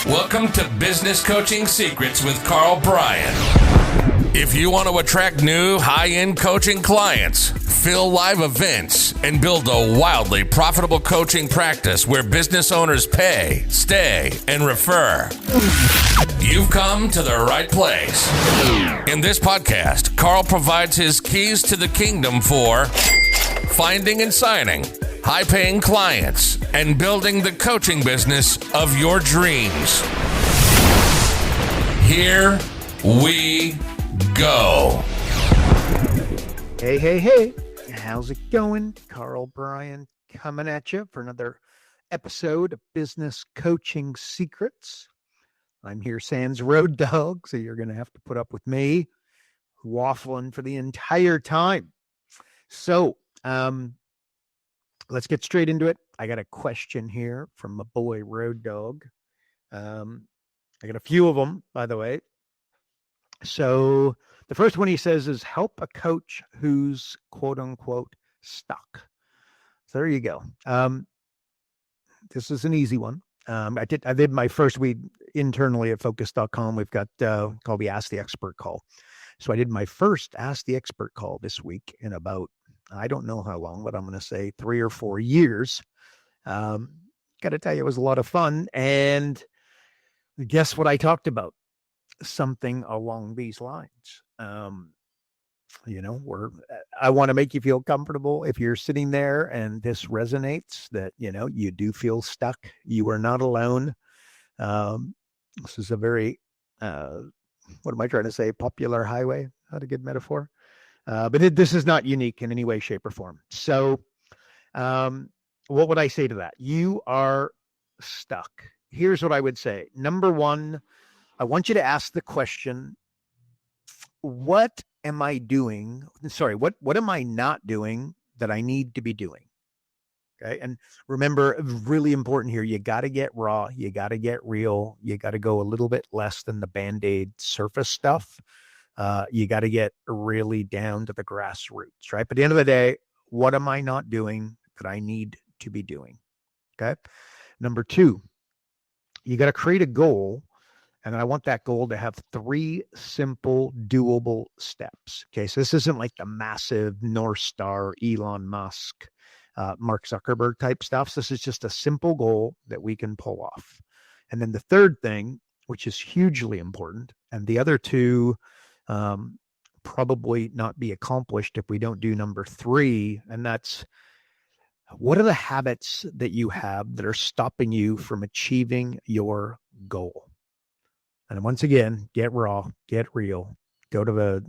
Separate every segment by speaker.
Speaker 1: Welcome to Business Coaching Secrets with Karl Bryan. If you want to attract new high-end coaching clients, fill live events, and build a wildly profitable coaching practice where business owners pay, stay, and refer, you've come to the right place. In this podcast, Karl provides his keys to the kingdom for finding and signing high-paying clients and building the coaching business of your dreams. Here we go.
Speaker 2: Hey. How's it going? Karl Bryan coming at you for another episode of Business Coaching Secrets. I'm here sans road dog, so you're going to have to put up with me waffling for the entire time. So, let's get straight into it. I got a question here from my boy Road Dog. I got a few of them, by the way. So the first one he says is help a coach who's quote unquote stuck. So there you go. This is an easy one. I did my first week internally at focus.com. We've got called the Ask the Expert call. So I did my first Ask the Expert call this week in about, I don't know how long, but I'm going to say 3 or 4 years. Got to tell you, it was a lot of fun. And guess what I talked about? Something along these lines. I want to make you feel comfortable. If you're sitting there and this resonates, that, you do feel stuck. You are not alone. This is a very, what am I trying to say? Popular highway. Not a good metaphor. But this is not unique in any way, shape, or form. So what would I say to that? You are stuck. Here's what I would say. Number one, I want you to ask the question, what am I doing? What am I not doing that I need to be doing? Okay. And remember, really important here, you got to get raw. You got to get real. You got to go a little bit less than the Band-Aid surface stuff. You got to get really down to the grassroots, right? But at the end of the day, what am I not doing that I need to be doing? Okay. Number two, you got to create a goal. And I want that goal to have 3 simple, doable steps. Okay. So this isn't like the massive North Star, Elon Musk, Mark Zuckerberg type stuff. So this is just a simple goal that we can pull off. And then the third thing, which is hugely important, and the other two, probably not be accomplished if we don't do number 3. And that's, what are the habits that you have that are stopping you from achieving your goal? And once again, get raw, get real, go to the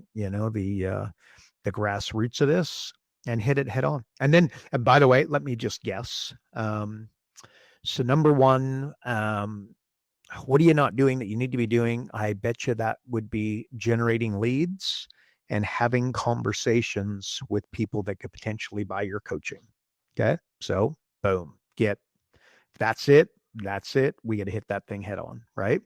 Speaker 2: grassroots of this and hit it head on. And by the way, let me just guess. So number 1, what are you not doing that you need to be doing? I bet you that would be generating leads and having conversations with people that could potentially buy your coaching. Okay. So boom, that's it. We got to hit that thing head on. Right.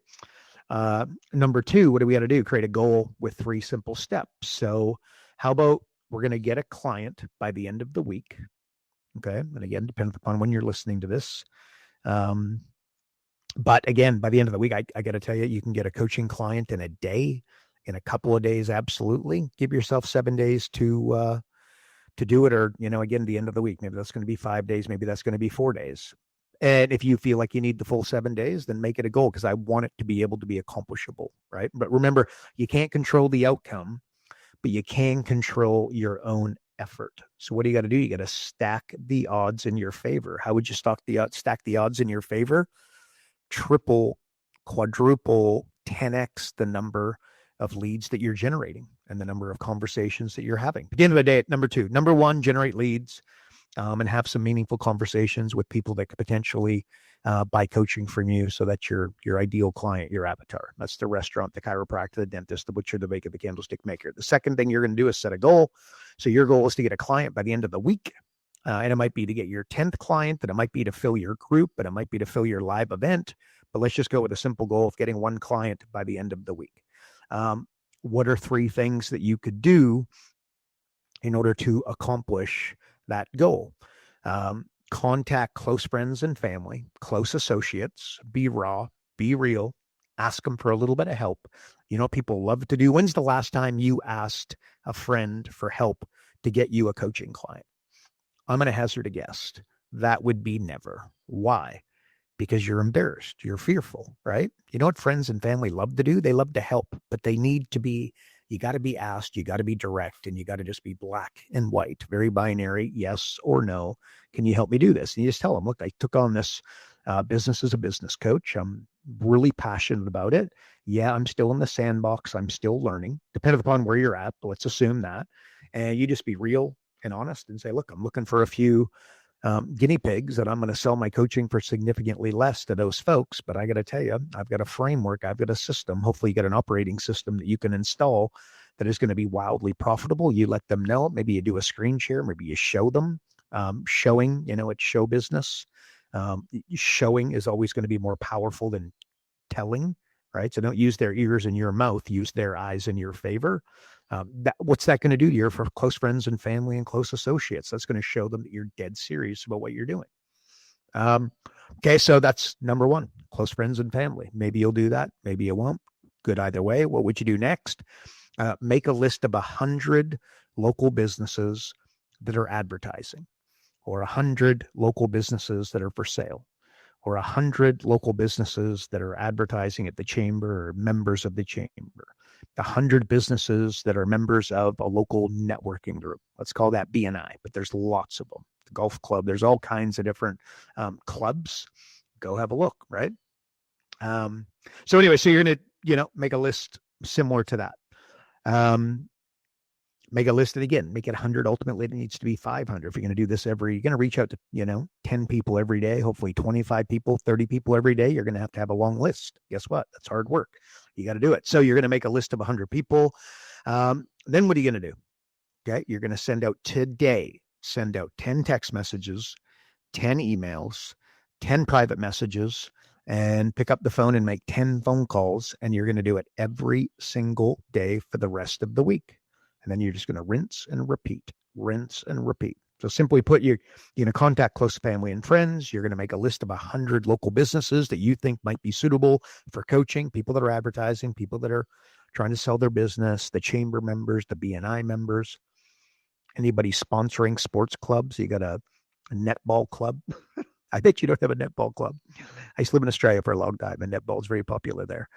Speaker 2: Number 2, what do we got to do? Create a goal with 3 simple steps. So how about we're going to get a client by the end of the week. Okay. And again, depends upon when you're listening to this. But again, by the end of the week, I got to tell you, you can get a coaching client in a day, in a couple of days. Absolutely. Give yourself 7 days to do it. Or, again, the end of the week, maybe that's going to be 5 days. Maybe that's going to be 4 days. And if you feel like you need the full 7 days, then make it a goal, because I want it to be able to be accomplishable. Right. But remember, you can't control the outcome, but you can control your own effort. So what do you got to do? You got to stack the odds in your favor. How would you stack the odds in your favor? Triple, quadruple, 10x the number of leads that you're generating and the number of conversations that you're having. At the end of the day, number 1, generate leads and have some meaningful conversations with people that could potentially buy coaching from you, so that your ideal client, your avatar. That's the restaurant, the chiropractor, the dentist, the butcher, the baker, the candlestick maker. The second thing you're going to do is set a goal. So your goal is to get a client by the end of the week. And it might be to get your 10th client, and it might be to fill your group, and it might be to fill your live event. But let's just go with a simple goal of getting 1 client by the end of the week. What are 3 things that you could do in order to accomplish that goal? Contact close friends and family, close associates, be raw, Be real. Ask them for a little bit of help. You know what people love to do? When's the last time you asked a friend for help to get you a coaching client? I'm going to hazard a guess. That would be never. Why? Because you're embarrassed. You're fearful, right? You know what friends and family love to do? They love to help, but they need to be, you got to be asked, you got to be direct, and you got to just be black and white, very binary, yes or no. Can you help me do this? And you just tell them, look, I took on this business as a business coach. I'm really passionate about it. Yeah, I'm still in the sandbox. I'm still learning, depending upon where you're at, but let's assume that. And you just be real and honest and say, look, I'm looking for a few guinea pigs, and I'm going to sell my coaching for significantly less to those folks. But I got to tell you, I've got a framework, I've got a system. Hopefully you got an operating system that you can install that is going to be wildly profitable. You let them know. Maybe you do a screen share. Maybe you show them. Showing, it's show business. Showing is always going to be more powerful than telling, right? So don't use their ears in your mouth, use their eyes in your favor. What's that going to do to you for close friends and family and close associates? That's going to show them that you're dead serious about what you're doing. Okay, so that's number one, close friends and family. Maybe you'll do that. Maybe you won't. Good either way. What would you do next? Make a list of 100 local businesses that are advertising, or 100 local businesses that are for sale, or 100 local businesses that are advertising at the chamber or members of the chamber, 100 businesses that are members of a local networking group. Let's call that BNI, but there's lots of them. The golf club, there's all kinds of different clubs. Go have a look, right? So anyway, so you're going to, make a list similar to that. Make a list, and again, make it 100. Ultimately, it needs to be 500. If you're going to do this you're going to reach out to, 10 people every day, hopefully 25 people, 30 people every day. You're going to have a long list. Guess what? That's hard work. You got to do it. So you're going to make a list of 100 people. Then what are you going to do? Okay. You're going to send out 10 text messages, 10 emails, 10 private messages, and pick up the phone and make 10 phone calls. And you're going to do it every single day for the rest of the week. And then you're just going to rinse and repeat. So simply put, you're going to contact close family and friends. You're going to make a list of 100 local businesses that you think might be suitable for coaching, people that are advertising, people that are trying to sell their business, the chamber members, the BNI members, anybody sponsoring sports clubs. You got a netball club. I bet you don't have a netball club. I used to live in Australia for a long time, and netball is very popular there.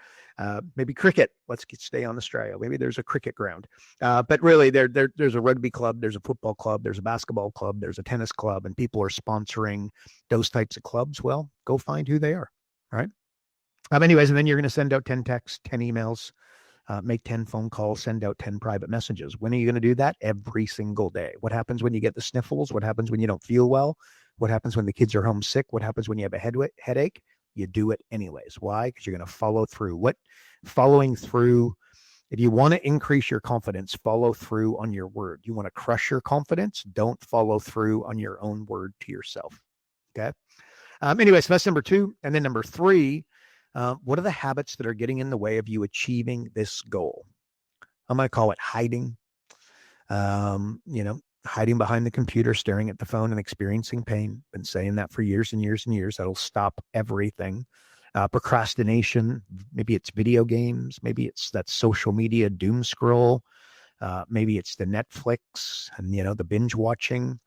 Speaker 2: Maybe cricket. Let's stay on Australia. Maybe there's a cricket ground. But really, there's a rugby club, there's a football club, there's a basketball club, there's a tennis club, and people are sponsoring those types of clubs. Well, go find who they are. All right. Anyways, and then you're going to send out 10 texts, 10 emails, make 10 phone calls, send out 10 private messages. When are you going to do that? Every single day. What happens when you get the sniffles? What happens when you don't feel well? What happens when the kids are homesick? What happens when you have a headache? You do it anyways. Why? Because you're going to follow through. Following through, if you want to increase your confidence, follow through on your word. You want to crush your confidence? Don't follow through on your own word to yourself. Okay. Anyways, so that's number 2. And then number 3, what are the habits that are getting in the way of you achieving this goal? I'm going to call it hiding. Hiding behind the computer, staring at the phone and experiencing pain. Been saying that for years and years and years. That'll stop everything. Procrastination. Maybe it's video games. Maybe it's that social media doom scroll. Maybe it's the Netflix and, the binge watching.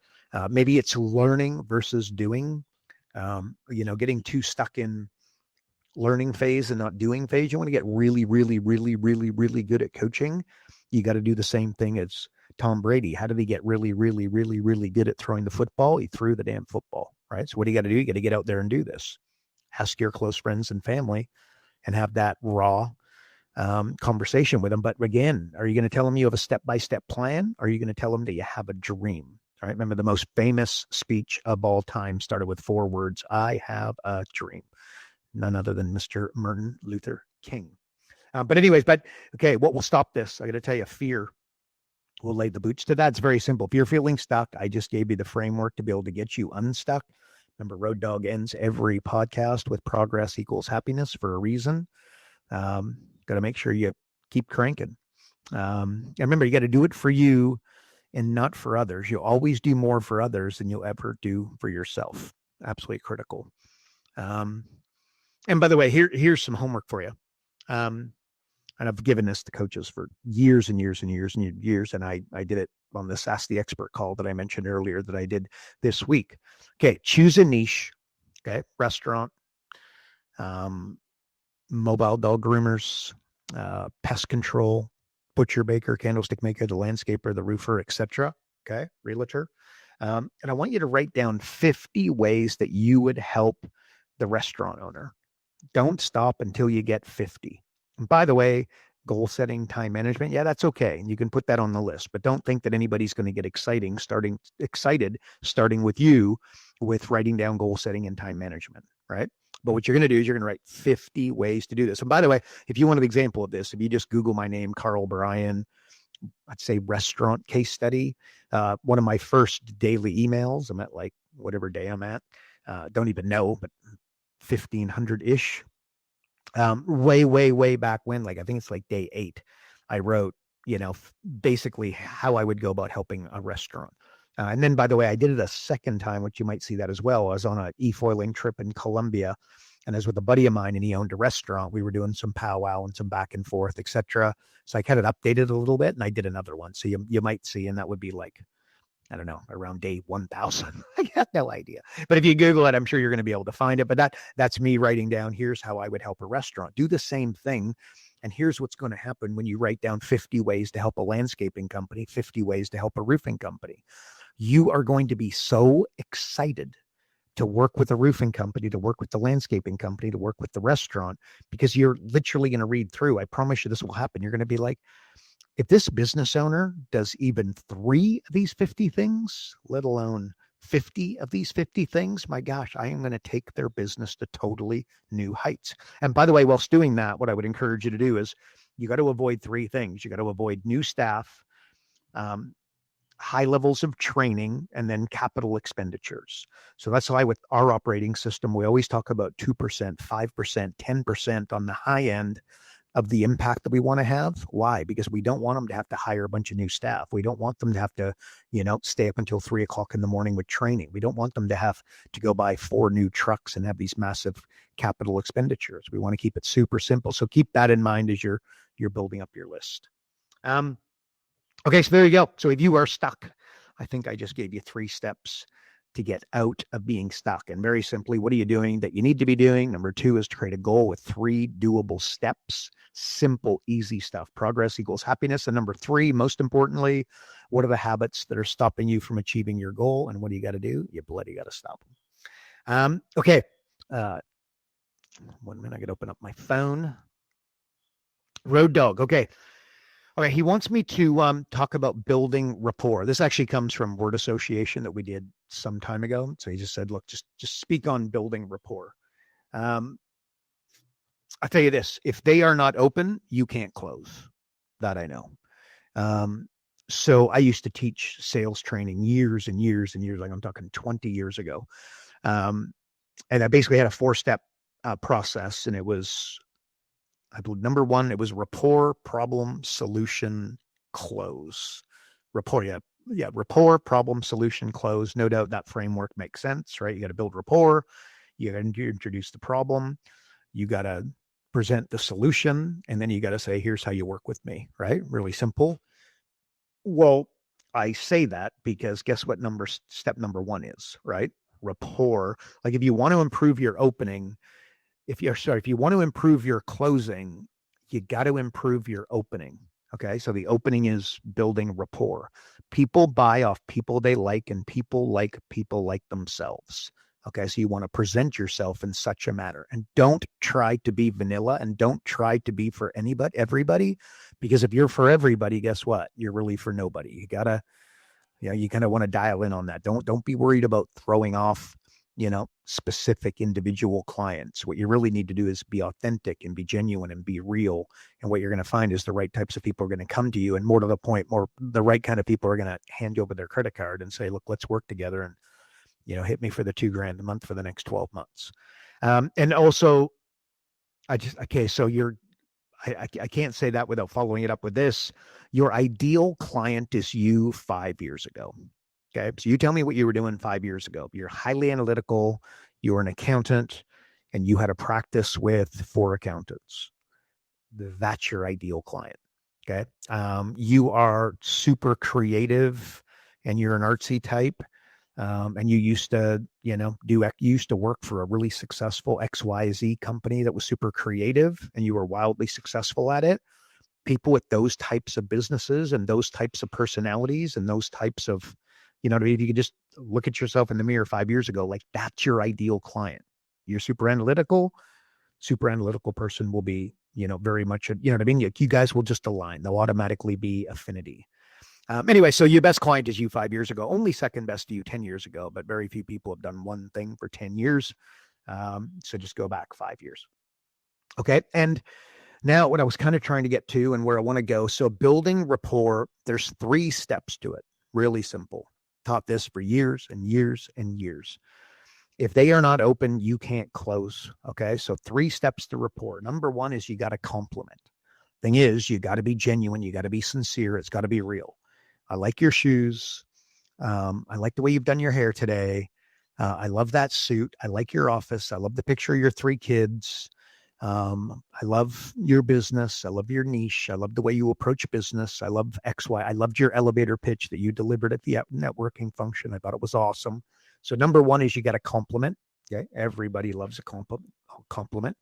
Speaker 2: Maybe it's learning versus doing. Getting too stuck in learning phase and not doing phase. You want to get really, really, really, really, really good at coaching. You got to do the same thing as Tom Brady. How did he get really, really, really, really good at throwing the football? He threw the damn football, right? So what do you got to do? You got to get out there and do this. Ask your close friends and family and have that raw conversation with them. But again, are you going to tell them you have a step-by-step plan? Or are you going to tell them that you have a dream? All right. Remember, the most famous speech of all time started with 4 words. I have a dream. None other than Mr. Martin Luther King. But okay, what will stop this? I got to tell you, fear will lay the boots to that. It's very simple. If you're feeling stuck, I just gave you the framework to be able to get you unstuck. Remember, Road Dog ends every podcast with progress equals happiness for a reason. Got to make sure you keep cranking. And remember, you got to do it for you and not for others. You'll always do more for others than you'll ever do for yourself. Absolutely critical. And by the way, here's some homework for you. And I've given this to coaches for years and years and years and years. And I did it on this Ask the Expert call that I mentioned earlier that I did this week. Okay. Choose a niche. Okay. Restaurant, mobile dog groomers, pest control, butcher, baker, candlestick maker, the landscaper, the roofer, etc. Okay. Realtor. And I want you to write down 50 ways that you would help the restaurant owner. Don't stop until you get 50. And by the way, goal setting, time management, yeah, that's okay. You can put that on the list, but don't think that anybody's going to get excited starting with you with writing down goal setting and time management, right? But what you're going to do is you're going to write 50 ways to do this. And by the way, if you want an example of this, if you just Google my name, Karl Bryan, I'd say restaurant case study, one of my first daily emails, I'm at like whatever day I'm at, don't even know, but 1500-ish. Way back when, like I think it's like day 8, I wrote, basically how I would go about helping a restaurant. And then, by the way, I did it a second time, which you might see that as well. I was on an e-foiling trip in Colombia, and I was with a buddy of mine, and he owned a restaurant. We were doing some powwow and some back and forth, etc. So I kind of updated a little bit, and I did another one. So you might see, and that would be like, I don't know, around day 1000. I have no idea. But if you Google it, I'm sure you're going to be able to find it. But that's me writing down, here's how I would help a restaurant. Do the same thing. And here's what's going to happen when you write down 50 ways to help a landscaping company, 50 ways to help a roofing company. You are going to be so excited to work with a roofing company, to work with the landscaping company, to work with the restaurant, because you're literally going to read through. I promise you this will happen. You're going to be like, if this business owner does even 3 of these 50 things, let alone 50 of these 50 things, my gosh, I am going to take their business to totally new heights. And by the way, whilst doing that, what I would encourage you to do is you got to avoid 3 things. You got to avoid new staff, high levels of training, and then capital expenditures. So that's why with our operating system, we always talk about 2%, 5%, 10% on the high end of the impact that we want to have. Why? Because we don't want them to have to hire a bunch of new staff. We don't want them to have to, stay up until 3:00 in the morning with training. We don't want them to have to go buy 4 new trucks and have these massive capital expenditures. We want to keep it super simple. So keep that in mind as you're building up your list. Okay, so there you go. So if you are stuck, I think I just gave you 3 steps to get out of being stuck. And very simply, what are you doing that you need to be doing? Number 2 is to create a goal with 3 doable steps. Simple, easy stuff. Progress equals happiness. And number 3, most importantly, what are the habits that are stopping you from achieving your goal? And what do you got to do? You bloody got to stop them. Okay. 1 minute. I got to open up my phone. Road Dog. Okay. All right, he wants me to talk about building rapport. This actually comes from word association that we did some time ago. So he just said, look, just speak on building rapport. I'll tell you this, if they are not open, you can't close. That I know. So I used to teach sales training years and years and years, like I'm talking 20 years ago. And I basically had a 4-step process, and it was, I believe, number 1, it was rapport, problem, solution, close. Rapport, yeah, rapport, problem, solution, close. No doubt that framework makes sense, right? You got to build rapport. You got to introduce the problem. You got to present the solution, and then you got to say, here's how you work with me, right? Really simple. Well, I say that because guess what step number 1 is, right? Rapport. Like if you want to improve your opening, if you want to improve your closing, you got to improve your opening. Okay. So the opening is building rapport. People buy off people they like, and people like themselves. Okay. So you want to present yourself in such a manner, and don't try to be vanilla, and don't try to be for everybody, because if you're for everybody, guess what? You're really for nobody. You gotta, you kind of want to dial in on that. Don't be worried about throwing off, specific individual clients. What you really need to do is be authentic and be genuine and be real. And what you're going to find is the right types of people are going to come to you, and more to the point, the right kind of people are going to hand you over their credit card and say, look, let's work together, and, hit me for the $2,000 a month for the next 12 months. And also I can't say that without following it up with this. Your ideal client is you 5 years ago. Okay. So you tell me what you were doing 5 years ago. You're highly analytical. You're an accountant. and you had a practice with 4 accountants, that's your ideal client. Okay. You are super creative and you're an artsy type. And you used to, you used to work for a really successful XYZ company that was super creative and you were wildly successful at it. People with those types of businesses and those types of personalities and those types of, if you could just look at yourself in the mirror 5 years ago, like that's your ideal client. You're super analytical person will be, very much, you guys will just align. They'll automatically be affinity. Anyway, so your best client is you 5 years ago, only second best to you 10 years ago, but very few people have done one thing for 10 years. So just go back 5 years. Okay. And now what I was kind of trying to get to and where I want to go. So building rapport, there's 3 steps to it. Really simple. Taught this for years and years and years. If they are not open, you can't close. Okay. So 3 steps to rapport. Number 1 is you got to compliment. Thing is, you got to be genuine. You got to be sincere. It's got to be real. I like your shoes. I like the way you've done your hair today. I love that suit. I like your office. I love the picture of your 3 kids. I love your business. I love your niche. I love the way you approach business. I love XY. I loved your elevator pitch that you delivered at the networking function. I thought it was awesome. So number 1 is you got to compliment. Okay. Everybody loves a compliment.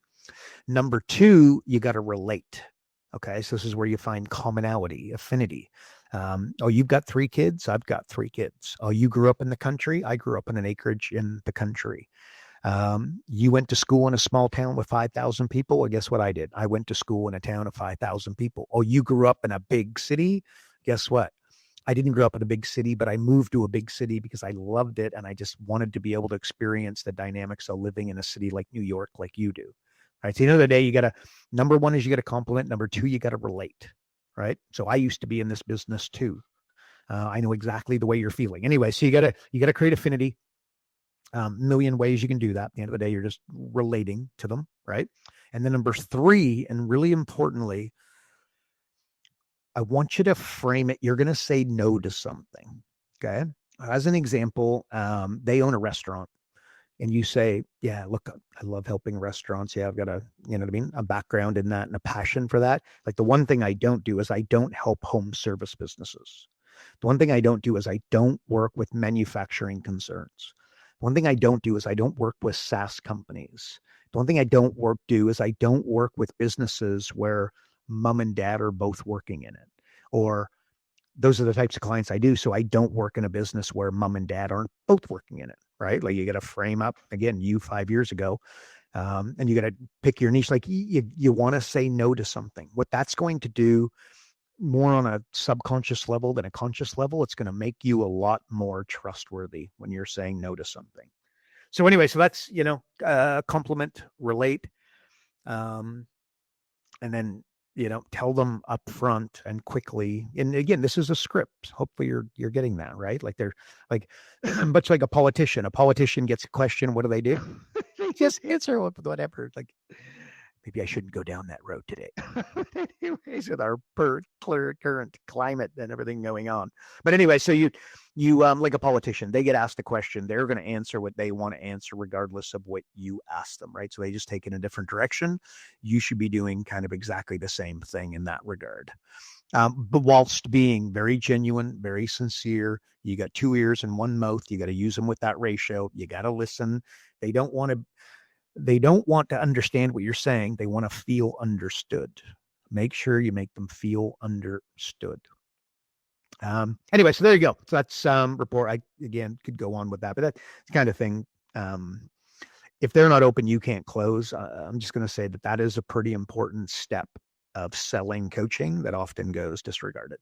Speaker 2: Number 2, you got to relate. Okay. So this is where you find commonality, affinity. Oh, you've got 3 kids. I've got 3 kids. Oh, you grew up in the country. I grew up in an acreage in the country. You went to school in a small town with 5,000 people. Well, guess what I did? I went to school in a town of 5,000 people. Oh, you grew up in a big city. Guess what? I didn't grow up in a big city, but I moved to a big city because I loved it. And I just wanted to be able to experience the dynamics of living in a city like New York, like you do. All right. So, the day number 1 is you got to compliment. Number 2, you got to relate. Right. So I used to be in this business too. I know exactly the way you're feeling. Anyway, so you got to create affinity. Million ways you can do that. At the end of the day, you're just relating to them. Right. And then number 3, and really importantly, I want you to frame it. You're going to say no to something. Okay. As an example, they own a restaurant. And you say, yeah, look, I love helping restaurants. Yeah, I've got a background in that and a passion for that. Like the one thing I don't do is I don't help home service businesses. The one thing I don't do is I don't work with manufacturing concerns. One thing I don't do is I don't work with SaaS companies. The one thing I don't do is I don't work with businesses where mom and dad are both working in it, or those are the types of clients I do. So I don't work in a business where mom and dad aren't both working in it, right? Like you got to frame up, again, you 5 years ago, and you got to pick your niche. Like you want to say no to something. What that's going to do more on a subconscious level than a conscious level, it's going to make you a lot more trustworthy when you're saying no to something. So anyway, so that's, compliment, relate, and then, tell them up front and quickly. And again, this is a script. Hopefully you're getting that, right? Like they're like, much like a politician. A politician gets a question. What do? They just answer whatever. Like, maybe I shouldn't go down that road today. Anyways, with our current climate and everything going on. But anyway, so you like a politician, they get asked a question. They're going to answer what they want to answer regardless of what you ask them, right? So they just take in a different direction. You should be doing kind of exactly the same thing in that regard. But whilst being very genuine, very sincere, you got 2 ears and 1 mouth. You got to use them with that ratio. You got to listen. They don't want to understand what you're saying. They want to feel understood. Make sure you make them feel understood. Anyway, so there you go. So that's rapport. I, again, could go on with that, but that's the kind of thing. If they're not open, you can't close. I'm just going to say that is a pretty important step of selling coaching that often goes disregarded.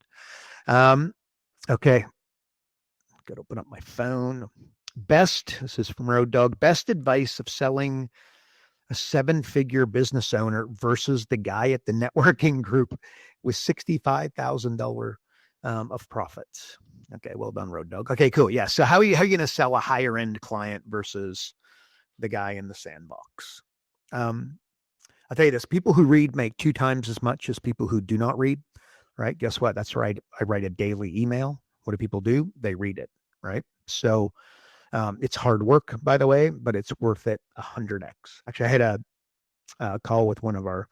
Speaker 2: Okay. Got to open up my phone. This is from Road Dog, best advice of selling a 7-figure business owner versus the guy at the networking group with $65,000 of profits. Okay, well done, Road Dog. Okay, cool. Yeah. So how are you going to sell a higher end client versus the guy in the sandbox? I'll tell you this: people who read make 2 times as much as people who do not read. Right? Guess what? That's right. I write a daily email. What do people do? They read it. Right? So It's hard work, by the way, but it's worth it 100x. Actually, I had a call with one of our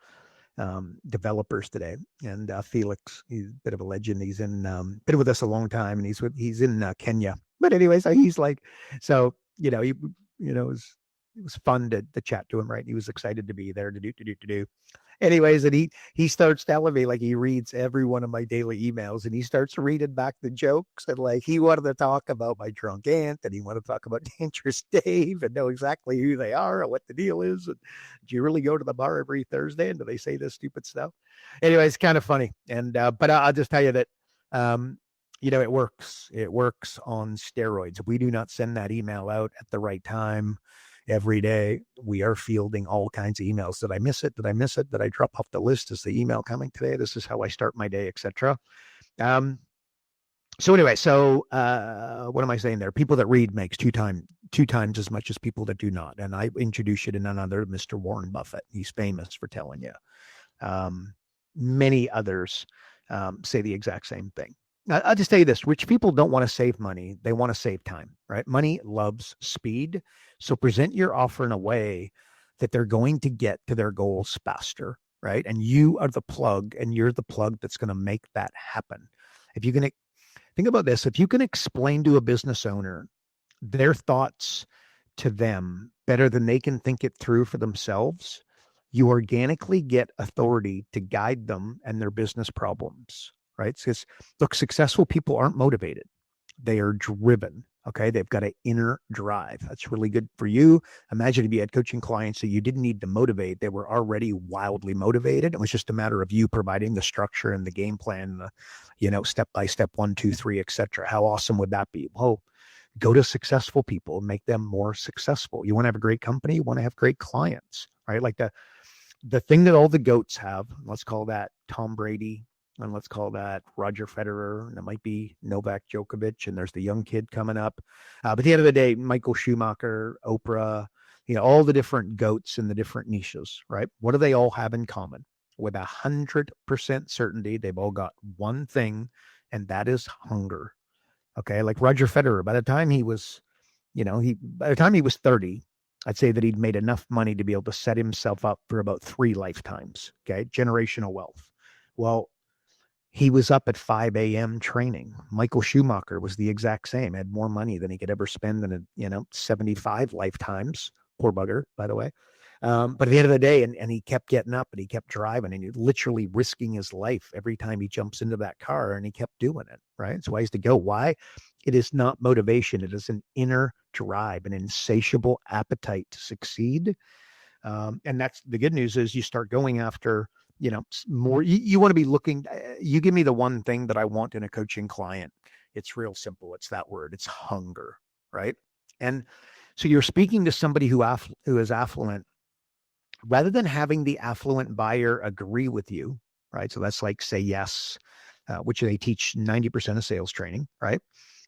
Speaker 2: developers today, and Felix, he's a bit of a legend. He's been with us a long time, and he's in Kenya. But anyways, he's like, so it was fun to chat to him, right? He was excited to be there to do. Anyways, and he starts telling me, like, he reads every one of my daily emails, and he starts reading back the jokes, and like he wanted to talk about my drunk aunt, and he wanted to talk about Dangerous Dave and know exactly who they are and what the deal is. And do you really go to the bar every Thursday? And do they say this stupid stuff? Anyway, it's kind of funny. And but I'll just tell you that it works. It works on steroids. If we do not send that email out at the right time every day, we are fielding all kinds of emails. Did I miss it? Did I miss it? Did I drop off the list? Is the email coming today? This is how I start my day, etc. So anyway, what am I saying there? People that read makes two times as much as people that do not. And I introduce you to none other than Mr. Warren Buffett. He's famous for telling you. Many others say the exact same thing. I'll just tell you this: rich people don't want to save money; they want to save time. Right? Money loves speed. So present your offer in a way that they're going to get to their goals faster, right? And you are the plug, and you're the plug that's going to make that happen. If you can think about this, if you can explain to a business owner their thoughts to them better than they can think it through for themselves, you organically get authority to guide them and their business problems, right? Because look, successful people aren't motivated. They are driven. Okay. They've got an inner drive. That's really good for you. Imagine if you had coaching clients that you didn't need to motivate. They were already wildly motivated. It was just a matter of you providing the structure and the game plan, step by step, 1, 2, 3, etc. How awesome would that be? Well, go to successful people and make them more successful. You want to have a great company. You want to have great clients, right? Like the thing that all the GOATs have, let's call that Tom Brady, and let's call that Roger Federer, and it might be Novak Djokovic, and there's the young kid coming up. But at the end of the day, Michael Schumacher, Oprah, all the different GOATs in the different niches, right? What do they all have in common? With 100% certainty, they've all got one thing, and that is hunger. Okay, like Roger Federer, by the time he was 30, I'd say that he'd made enough money to be able to set himself up for about 3 lifetimes. Okay, generational wealth. Well, he was up at 5 a.m. training. Michael Schumacher was the exact same, had more money than he could ever spend in 75 lifetimes. Poor bugger, by the way. But at the end of the day, and he kept getting up and he kept driving and he literally risking his life every time he jumps into that car, and he kept doing it, right? So I used to go, why? It is not motivation. It is an inner drive, an insatiable appetite to succeed. And that's the good news is you start going after, more. You want to be looking, you give me the one thing that I want in a coaching client. It's real simple. It's that word. It's hunger, right? And so you're speaking to somebody who is affluent, rather than having the affluent buyer agree with you, right? So that's like say yes, which they teach 90% of sales training, right?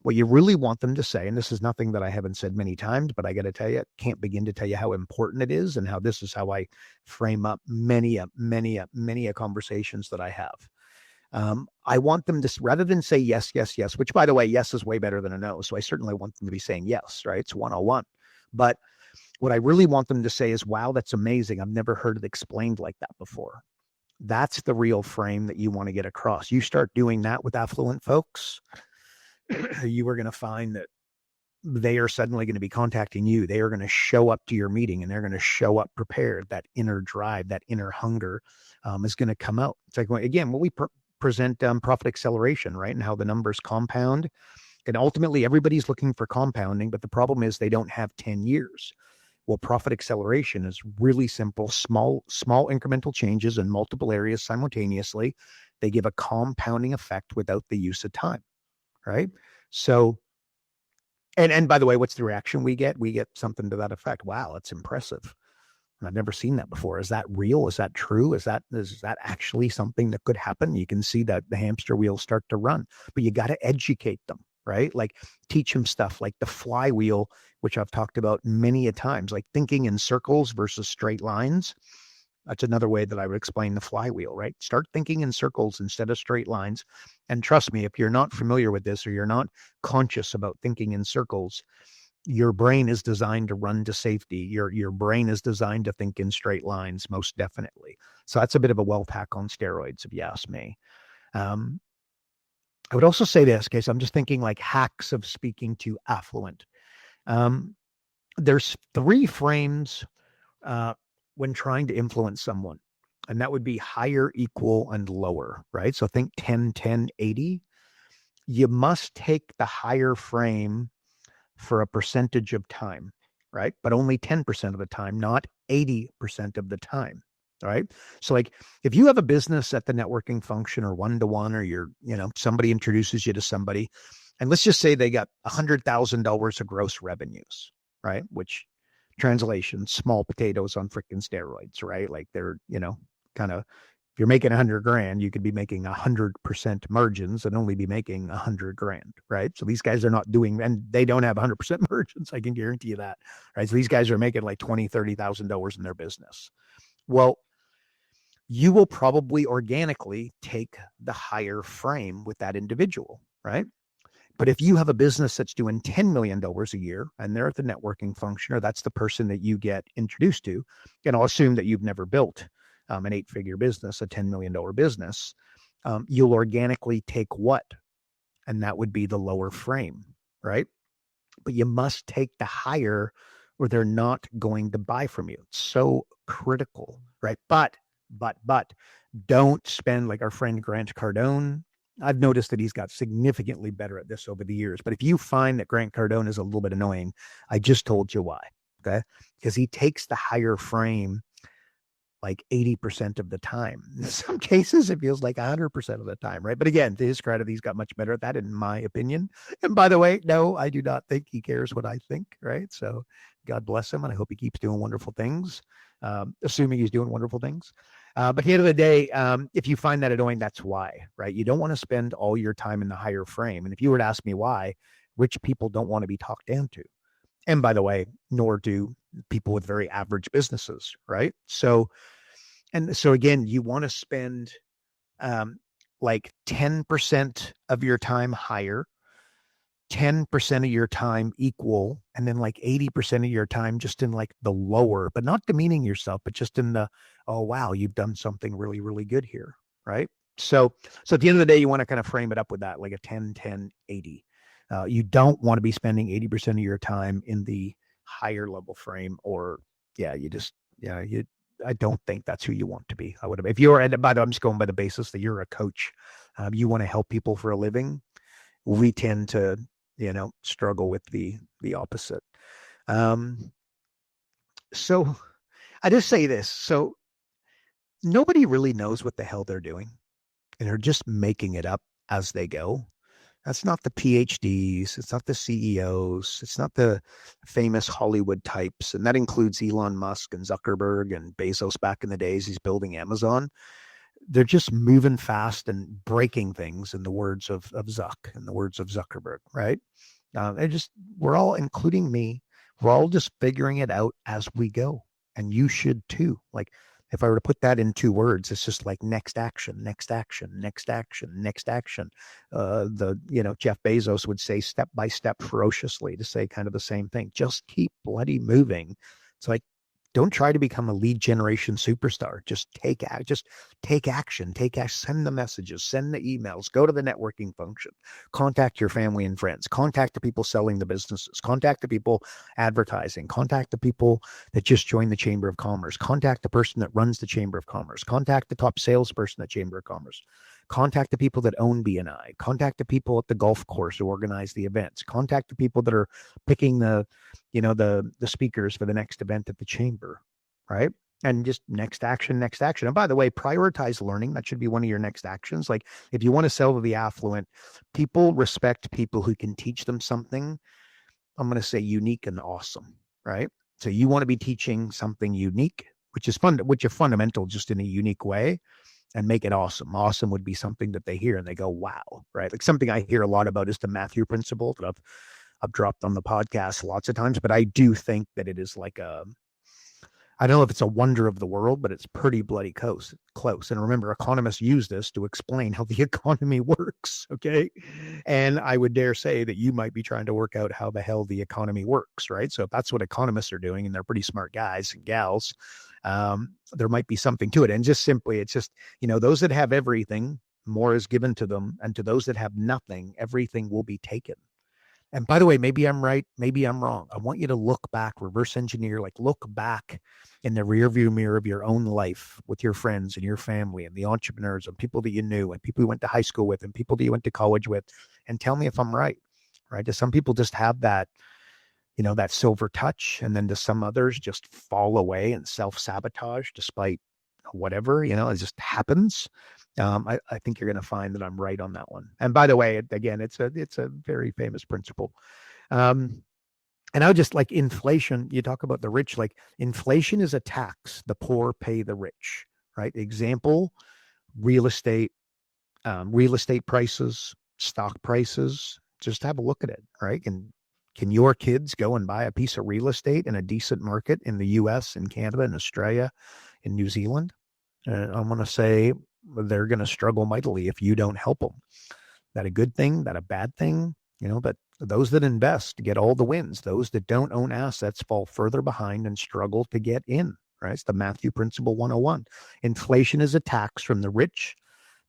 Speaker 2: What you really want them to say, and this is nothing that I haven't said many times, but I got to tell you, can't begin to tell you how important it is and how this is how I frame up many conversations that I have. I want them to, rather than say yes, yes, yes, which by the way, yes is way better than a no. So I certainly want them to be saying yes, right? It's 101. But what I really want them to say is, wow, that's amazing. I've never heard it explained like that before. That's the real frame that you want to get across. You start doing that with affluent folks, you are going to find that they are suddenly going to be contacting you. They are going to show up to your meeting and they're going to show up prepared. That inner drive, that inner hunger is going to come out. It's like, again, what we present profit acceleration, right? And how the numbers compound. And ultimately, everybody's looking for compounding, but the problem is they don't have 10 years. Well, profit acceleration is really simple, small incremental changes in multiple areas simultaneously. They give a compounding effect without the use of time. Right. So, and by the way, what's the reaction we get? We get something to that effect. Wow, that's impressive. I've never seen that before. Is that real? Is that true? Is that actually something that could happen? You can see that the hamster wheels start to run, but you got to educate them, right? Like teach them stuff like the flywheel, which I've talked about many a times, like thinking in circles versus straight lines. That's another way that I would explain the flywheel, right? Start thinking in circles instead of straight lines. And trust me, if you're not familiar with this or you're not conscious about thinking in circles, Your brain is designed to run to safety. Your brain is designed to think in straight lines, most definitely. So that's a bit of a wealth hack on steroids, if you ask me. I would also say this, okay, so I'm just thinking like hacks of speaking to affluent. There's 3 frames when trying to influence someone, and that would be higher, equal, and lower, right? So think 10, 10, 80. You must take the higher frame for a percentage of time, right? But only 10% of the time, not 80% of the time. All right. So like if you have a business at the networking function or one-to-one, or somebody introduces you to somebody, and let's just say they got $100,000 of gross revenues, right? Which translation, small potatoes on freaking steroids, right? Like they're, kind of, if you're making 100 grand, you could be making 100% margins and only be making 100 grand, right? So these guys are not doing, and they don't have 100% margins. I can guarantee you that, right? So these guys are making like $20,000, $30,000 in their business. Well, you will probably organically take the higher frame with that individual, right? But if you have a business that's doing $10 million a year and they're at the networking function, or that's the person that you get introduced to, and I'll assume that you've never built an 8-figure business, a $10 million business, you'll organically take what? And that would be the lower frame, right? But you must take the higher or they're not going to buy from you. It's so critical, right? But don't spend, like our friend Grant Cardone. I've noticed that he's got significantly better at this over the years. But if you find that Grant Cardone is a little bit annoying, I just told you why. Okay. Because he takes the higher frame like 80% of the time. In some cases, it feels like 100% of the time, right? But again, to his credit, he's got much better at that, in my opinion. And by the way, no, I do not think he cares what I think, right? So God bless him, and I hope he keeps doing wonderful things, assuming he's doing wonderful things. But at the end of the day, if you find that annoying, that's why, right? You don't want to spend all your time in the higher frame. And if you were to ask me why, rich people don't want to be talked down to. And by the way, nor do people with very average businesses, right? So again, you want to spend like 10% of your time higher, 10% of your time equal, and then like 80% of your time just in like the lower, but not demeaning yourself, but just in the, oh, wow, you've done something really, really good here, right? So at the end of the day, you want to kind of frame it up with that, like a 10, 10, 80. You don't want to be spending 80% of your time in the higher level frame, or I don't think that's who you want to be. I would have, if you're, and by the way, I'm just going by the basis that you're a coach, you want to help people for a living. We tend to, struggle with the opposite. So I just say this. So nobody really knows what the hell they're doing, and they're just making it up as they go. That's not the PhDs. It's not the CEOs. It's not the famous Hollywood types. And that includes Elon Musk and Zuckerberg and Bezos back in the days he's building Amazon. They're just moving fast and breaking things, in the words of Zuck, in the words of Zuckerberg, right? We're all, including me, we're all just figuring it out as we go. And you should too. Like, if I were to put that in 2 words, it's just like next action, next action, next action, next action. Jeff Bezos would say step by step ferociously, to say kind of the same thing. Just keep bloody moving. It's like, don't try to become a lead generation superstar. Just take action, send the messages, send the emails, go to the networking function, contact your family and friends, contact the people selling the businesses, contact the people advertising, contact the people that just joined the Chamber of Commerce, contact the person that runs the Chamber of Commerce, contact the top salesperson at Chamber of Commerce, contact the people that own BNI, contact the people at the golf course who organize the events, contact the people that are picking the speakers for the next event at the chamber, right? And just next action. And by the way, prioritize learning. That should be one of your next actions. Like, if you want to sell to the affluent, people respect people who can teach them something, I'm going to say unique and awesome, right? So you want to be teaching something unique, which is fundamental, just in a unique way, and make it awesome. Awesome would be something that they hear and they go, wow, right? Like, something I hear a lot about is the Matthew principle that I've dropped on the podcast lots of times, but I do think that it is like I don't know if it's a wonder of the world, but it's pretty bloody close. And remember, economists use this to explain how the economy works. Okay. And I would dare say that you might be trying to work out how the hell the economy works, right? So if that's what economists are doing, and they're pretty smart guys and gals, there might be something to it. And just simply, it's just, those that have everything, more is given to them. And to those that have nothing, everything will be taken. And by the way, maybe I'm right, maybe I'm wrong. I want you to look back, reverse engineer, like look back in the rearview mirror of your own life with your friends and your family and the entrepreneurs and people that you knew and people you went to high school with and people that you went to college with, and tell me if I'm right. Right? Do some people just have that, that silver touch, and then do some others just fall away and self-sabotage despite whatever, it just happens. I think you're going to find that I'm right on that one. And by the way, again, it's a very famous principle. And I would just like inflation. You talk about the rich, like inflation is a tax. The poor pay the rich, right? Example, real estate prices, stock prices. Just have a look at it, right? And can your kids go and buy a piece of real estate in a decent market in the US, in Canada, in Australia, in New Zealand? I'm going to say they're going to struggle mightily if you don't help them. That a good thing? That a bad thing? But those that invest get all the wins. Those that don't own assets fall further behind and struggle to get in, right? It's the Matthew Principle 101. Inflation is a tax from the rich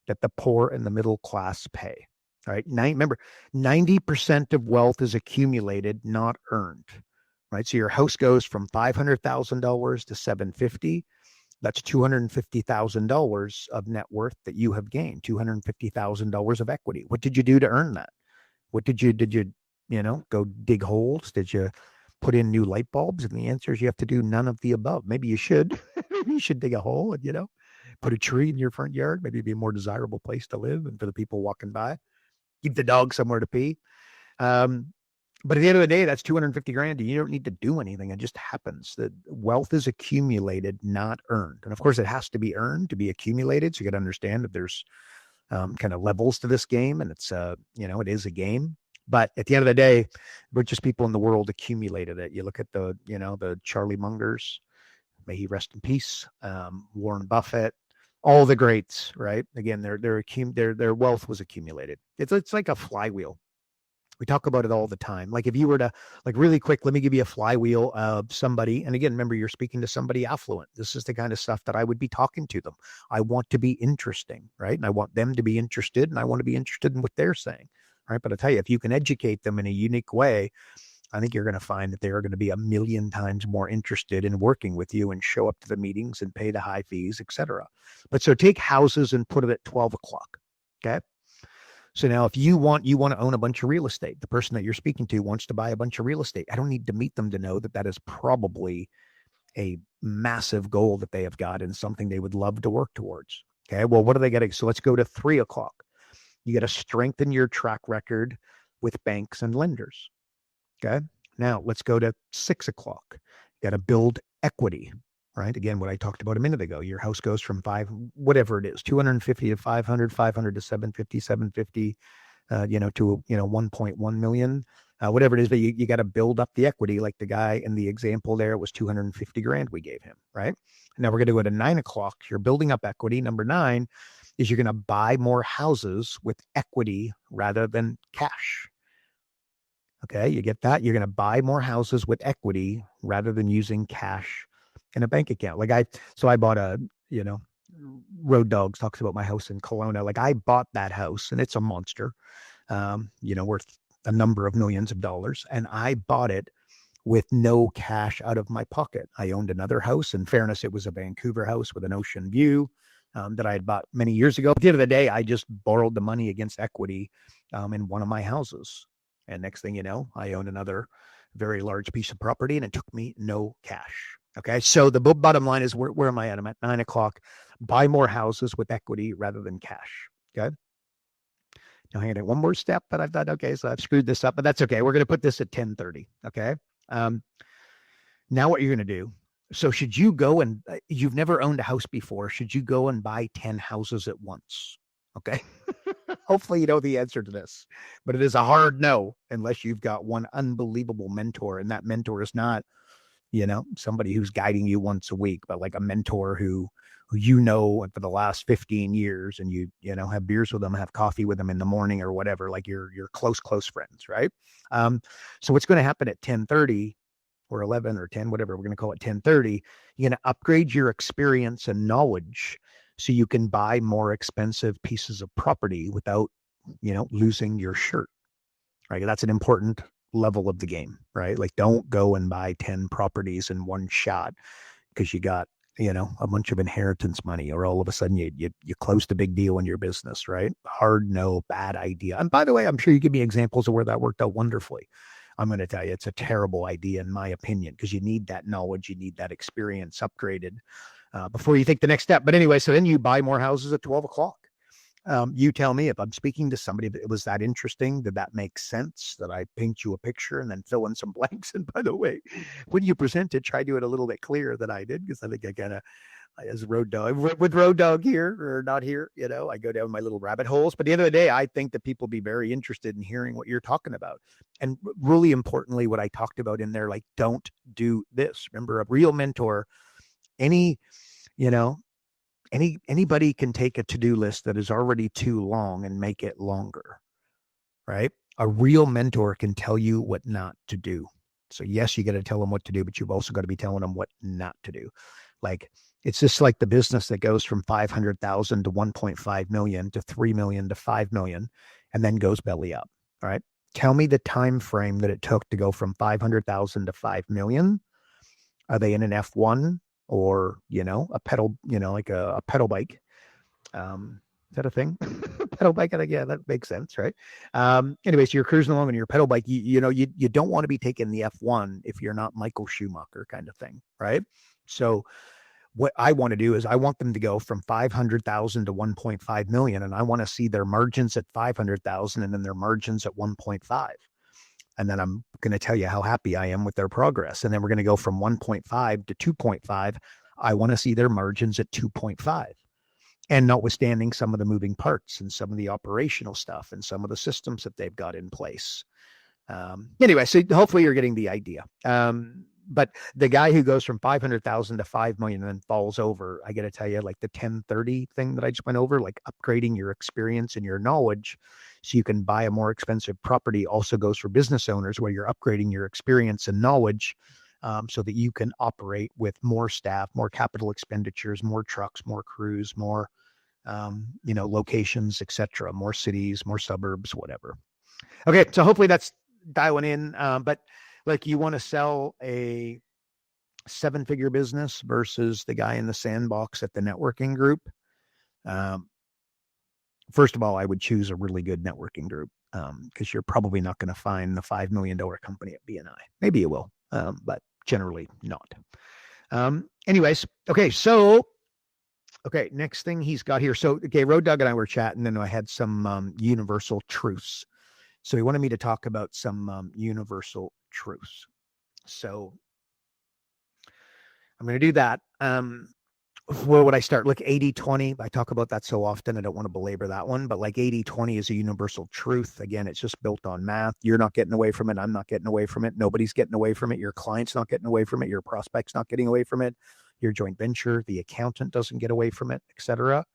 Speaker 2: that the poor and the middle class pay. All right. Remember, 90% of wealth is accumulated, not earned, right? So your house goes from $500,000 to $750,000. That's $250,000 of net worth that you have gained, $250,000 of equity. What did you do to earn that? What did you, go dig holes? Did you put in new light bulbs? And the answer is you have to do none of the above. Maybe you should. Maybe you should dig a hole and, put a tree in your front yard. Maybe it'd be a more desirable place to live and for the people walking by. Keep the dog somewhere to pee. But at the end of the day, that's 250 grand. You don't need to do anything. It just happens. That wealth is accumulated, not earned. And of course, it has to be earned to be accumulated. So you got to understand that there's kind of levels to this game, and it's, it is a game. But at the end of the day, richest people in the world accumulated it. You look at the Charlie Mungers, may he rest in peace. Warren Buffett, all the greats, right? Again, their wealth was accumulated. It's like a flywheel. We talk about it all the time. Like if you were to, like really quick, let me give you a flywheel of somebody. And again, remember, you're speaking to somebody affluent. This is the kind of stuff that I would be talking to them. I want to be interesting, right? And I want them to be interested, and I want to be interested in what they're saying, right? But I tell you, if you can educate them in a unique way, I think you're going to find that they are going to be 1,000,000 times more interested in working with you and show up to the meetings and pay the high fees, etc. But so take houses and put it at 12 o'clock. Okay. So now if you want to own a bunch of real estate, the person that you're speaking to wants to buy a bunch of real estate. I don't need to meet them to know that is probably a massive goal that they have got and something they would love to work towards. Okay. Well, what are they getting? So let's go to 3 o'clock. You got to strengthen your track record with banks and lenders. Okay. Now let's go to 6 o'clock. You got to build equity, right? Again, what I talked about a minute ago, your house goes from whatever it is, 250 to 500, 500 to 750, 750, to, 1.1 million, whatever it is, but you got to build up the equity. Like the guy in the example there, it was 250 grand we gave him, right? Now we're going to go to 9 o'clock. You're building up equity. Number 9 is you're going to buy more houses with equity rather than cash. Okay, you get that? You're going to buy more houses with equity rather than using cash in a bank account. Like I bought Road Dogs talks about my house in Kelowna. Like I bought that house and it's a monster, worth a number of millions of dollars. And I bought it with no cash out of my pocket. I owned another house. In fairness, it was a Vancouver house with an ocean view that I had bought many years ago. At the end of the day, I just borrowed the money against equity in one of my houses. And next thing you know, I own another very large piece of property and it took me no cash. Okay. So the bottom line is where am I at? I'm at 9 o'clock. Buy more houses with equity rather than cash. Okay. Now hang on one more step, but I thought, okay, so I've screwed this up, but that's okay. We're going to put this at 10:30. Okay. Now what you're going to do. So should you go and you've never owned a house before. Should you go and buy 10 houses at once? Okay. Hopefully you know the answer to this, but it is a hard no unless you've got one unbelievable mentor. And that mentor is not somebody who's guiding you once a week, but like a mentor who for the last 15 years, and have beers with them, have coffee with them in the morning or whatever, like your close friends, right? So what's going to happen at 10:30 or 11 or 10, whatever we're going to call it, 10:30, you're going to upgrade your experience and knowledge so you can buy more expensive pieces of property without, losing your shirt, right? That's an important level of the game, right? Like, don't go and buy 10 properties in one shot because you got, a bunch of inheritance money, or all of a sudden you closed a big deal in your business, right? Hard no, bad idea. And by the way, I'm sure you give me examples of where that worked out wonderfully. I'm going to tell you, it's a terrible idea in my opinion, because you need that knowledge, you need that experience upgraded before you take the next step. But anyway, so then you buy more houses at 12 o'clock. You tell me if I'm speaking to somebody, if it was that interesting, did that make sense? That I paint you a picture and then fill in some blanks? And by the way, when you present it, try to do it a little bit clearer than I did, because I think I kind of, as Road Dog, with Road Dog here or not here, I go down my little rabbit holes. But at the end of the day, I think that people be very interested in hearing what you're talking about. And really importantly, what I talked about in there, like, don't do this. Remember, a real mentor, anybody can take a to-do list that is already too long and make it longer, right? A real mentor can tell you what not to do. So yes, you got to tell them what to do, but you've also got to be telling them what not to do. Like, it's just like the business that goes from 500,000 to 1.5 million to 3 million to 5 million and then goes belly up. All right. Tell me the time frame that it took to go from 500,000 to 5 million. Are they in an F1 or, a pedal, like a pedal bike? Is that a thing? Pedal bike? Yeah, that makes sense, right? Anyway, so you're cruising along on your pedal bike. You don't want to be taking the F1 if you're not Michael Schumacher kind of thing, right? So what I want to do is I want them to go from 500,000 to 1.5 million, and I want to see their margins at 500,000 and then their margins at 1.5. And then I'm going to tell you how happy I am with their progress. And then we're going to go from 1.5 to 2.5. I want to see their margins at 2.5. And notwithstanding some of the moving parts and some of the operational stuff and some of the systems that they've got in place. Anyway, so hopefully you're getting the idea. But the guy who goes from 500,000 to 5 million and then falls over, I got to tell you, like the 10:30 thing that I just went over, like upgrading your experience and your knowledge so you can buy a more expensive property, also goes for business owners, where you're upgrading your experience and knowledge so that you can operate with more staff, more capital expenditures, more trucks, more crews, more, locations, etc., more cities, more suburbs, whatever. Okay. So hopefully that's dialing in. But like, you want to sell a 7-figure business versus the guy in the sandbox at the networking group. First of all, I would choose a really good networking group because you're probably not going to find the $5 million company at BNI. Maybe you will, but generally not. Anyways, okay. So, next thing he's got here. So, Road Dog and I were chatting, and I had some universal truths. So he wanted me to talk about some universal truths. So I'm going to do that. Where would I start? Look, 80-20. I talk about that so often. I don't want to belabor that one, but like 80-20 is a universal truth. Again, it's just built on math. You're not getting away from it. I'm not getting away from it. Nobody's getting away from it. Your client's not getting away from it. Your prospect's not getting away from it. Your joint venture, the accountant doesn't get away from it, etc.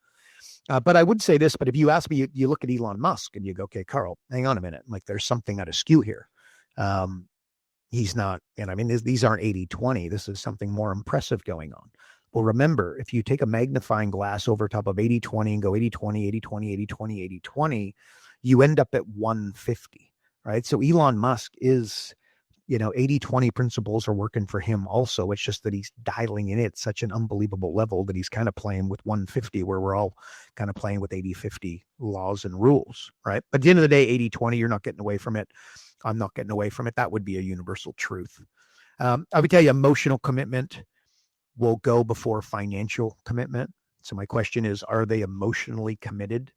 Speaker 2: But I would say this, but if you ask me, you look at Elon Musk and you go, okay, Karl, hang on a minute. Like, there's something out of skew here. He's not, and I mean, these aren't 80-20. This is something more impressive going on. Well, remember, if you take a magnifying glass over top of 80-20 and go 80-20, 80-20, 80-20, 80-20, you end up at 150, right? So Elon Musk is, 80-20 principles are working for him also. It's just that he's dialing in at such an unbelievable level that he's kind of playing with 150, where we're all kind of playing with 80-50 laws and rules, right? But at the end of the day, 80-20, you're not getting away from it. I'm not getting away from it. That would be a universal truth. I would tell you, emotional commitment will go before financial commitment. So my question is, are they emotionally committed?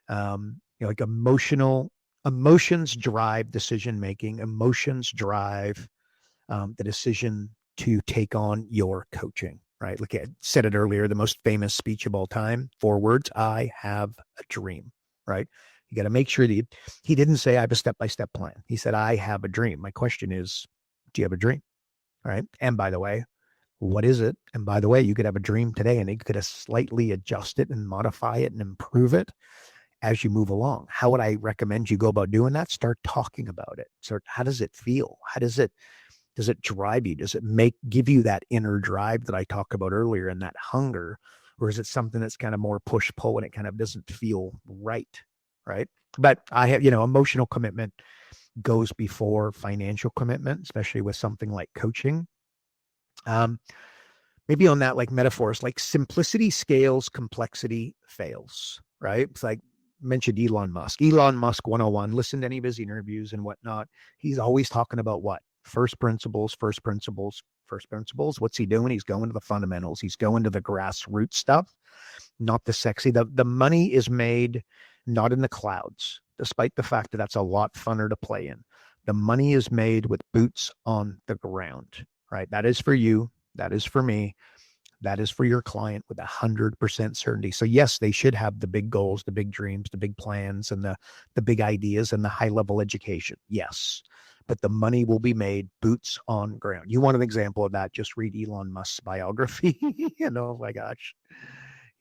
Speaker 2: Like emotions drive decision-making. Emotions drive the decision to take on your coaching, right? Look, I said it earlier, the most famous speech of all time, 4 words: I have a dream, right? You got to make sure that he didn't say I have a step-by-step plan. He said, I have a dream. My question is, do you have a dream? right? And by the way, what is it? And by the way, you could have a dream today and you could have slightly adjust it and modify it and improve it as you move along. How would I recommend you go about doing that? Start talking about it. How does it feel? Does it drive you? Does it give you that inner drive that I talked about earlier and that hunger? Or is it something that's kind of more push pull and it kind of doesn't feel right? Right. But I have, emotional commitment goes before financial commitment, especially with something like coaching. Maybe on that, like metaphors, like simplicity scales, complexity fails, right? It's like mentioned Elon Musk 101, listen to any of his interviews and whatnot. He's always talking about what? First principles. What's he doing? He's going to the fundamentals. He's going to the grassroots stuff, not the sexy. The money is made not in the clouds, despite the fact that that's a lot funner to play in. The money is made with boots on the ground, right? That is for you. That is for me. That is for your client with 100% certainty. So yes, they should have the big goals, the big dreams, the big plans, and the big ideas and the high level education. Yes, but the money will be made boots on ground. You want an example of that? Just read Elon Musk's biography. Oh my gosh.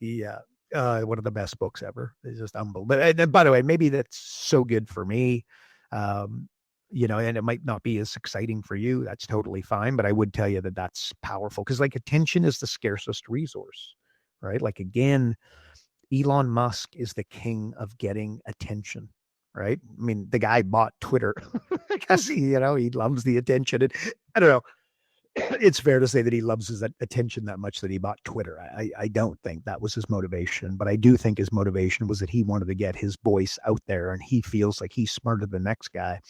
Speaker 2: One of the best books ever. It's just unbelievable. But by the way, maybe that's so good for me. And it might not be as exciting for you. That's totally fine. But I would tell you that that's powerful because like attention is the scarcest resource, right? Like again, Elon Musk is the king of getting attention, right? I mean, the guy bought Twitter because he loves the attention. And I don't know. It's fair to say that he loves his attention that much that he bought Twitter. I don't think that was his motivation, but I do think his motivation was that he wanted to get his voice out there and he feels like he's smarter than the next guy.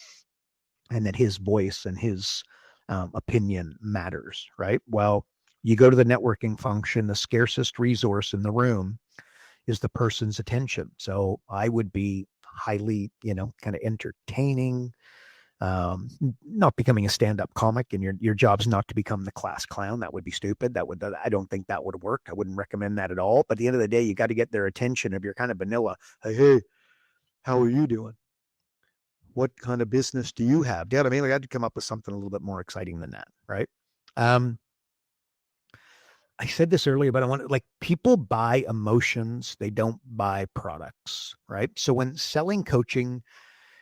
Speaker 2: And that his voice and his opinion matters, right? Well, you go to the networking function, the scarcest resource in the room is the person's attention. So I would be highly, kind of entertaining, not becoming a stand-up comic, and your job's not to become the class clown. That would be stupid. I don't think that would work. I wouldn't recommend that at all. But at the end of the day, you got to get their attention. If you're kind of vanilla, hey, how are you doing? What kind of business do you have? Yeah, I mean, I had to come up with something a little bit more exciting than that, right? I said this earlier, but people buy emotions. They don't buy products, right? So when selling coaching,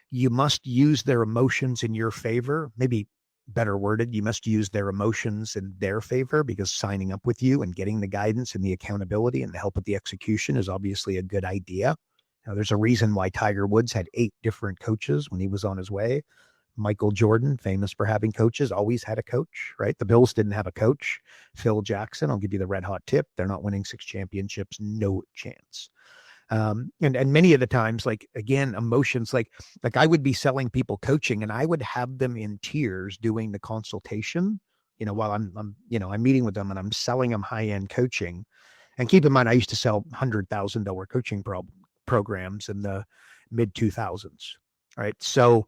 Speaker 2: you must use their emotions in your favor. Maybe better worded, you must use their emotions in their favor because signing up with you and getting the guidance and the accountability and the help with the execution is obviously a good idea. Now, there's a reason why Tiger Woods had 8 different coaches when he was on his way. Michael Jordan, famous for having coaches, always had a coach, right? The Bills didn't have a coach. Phil Jackson, I'll give you the red hot tip. They're not winning 6 championships. No chance. And many of the times, like, again, emotions, like I would be selling people coaching and I would have them in tears doing the consultation, while I'm meeting with them and I'm selling them high-end coaching. And keep in mind, I used to sell $100,000 coaching programs in the mid 2000s. Right. So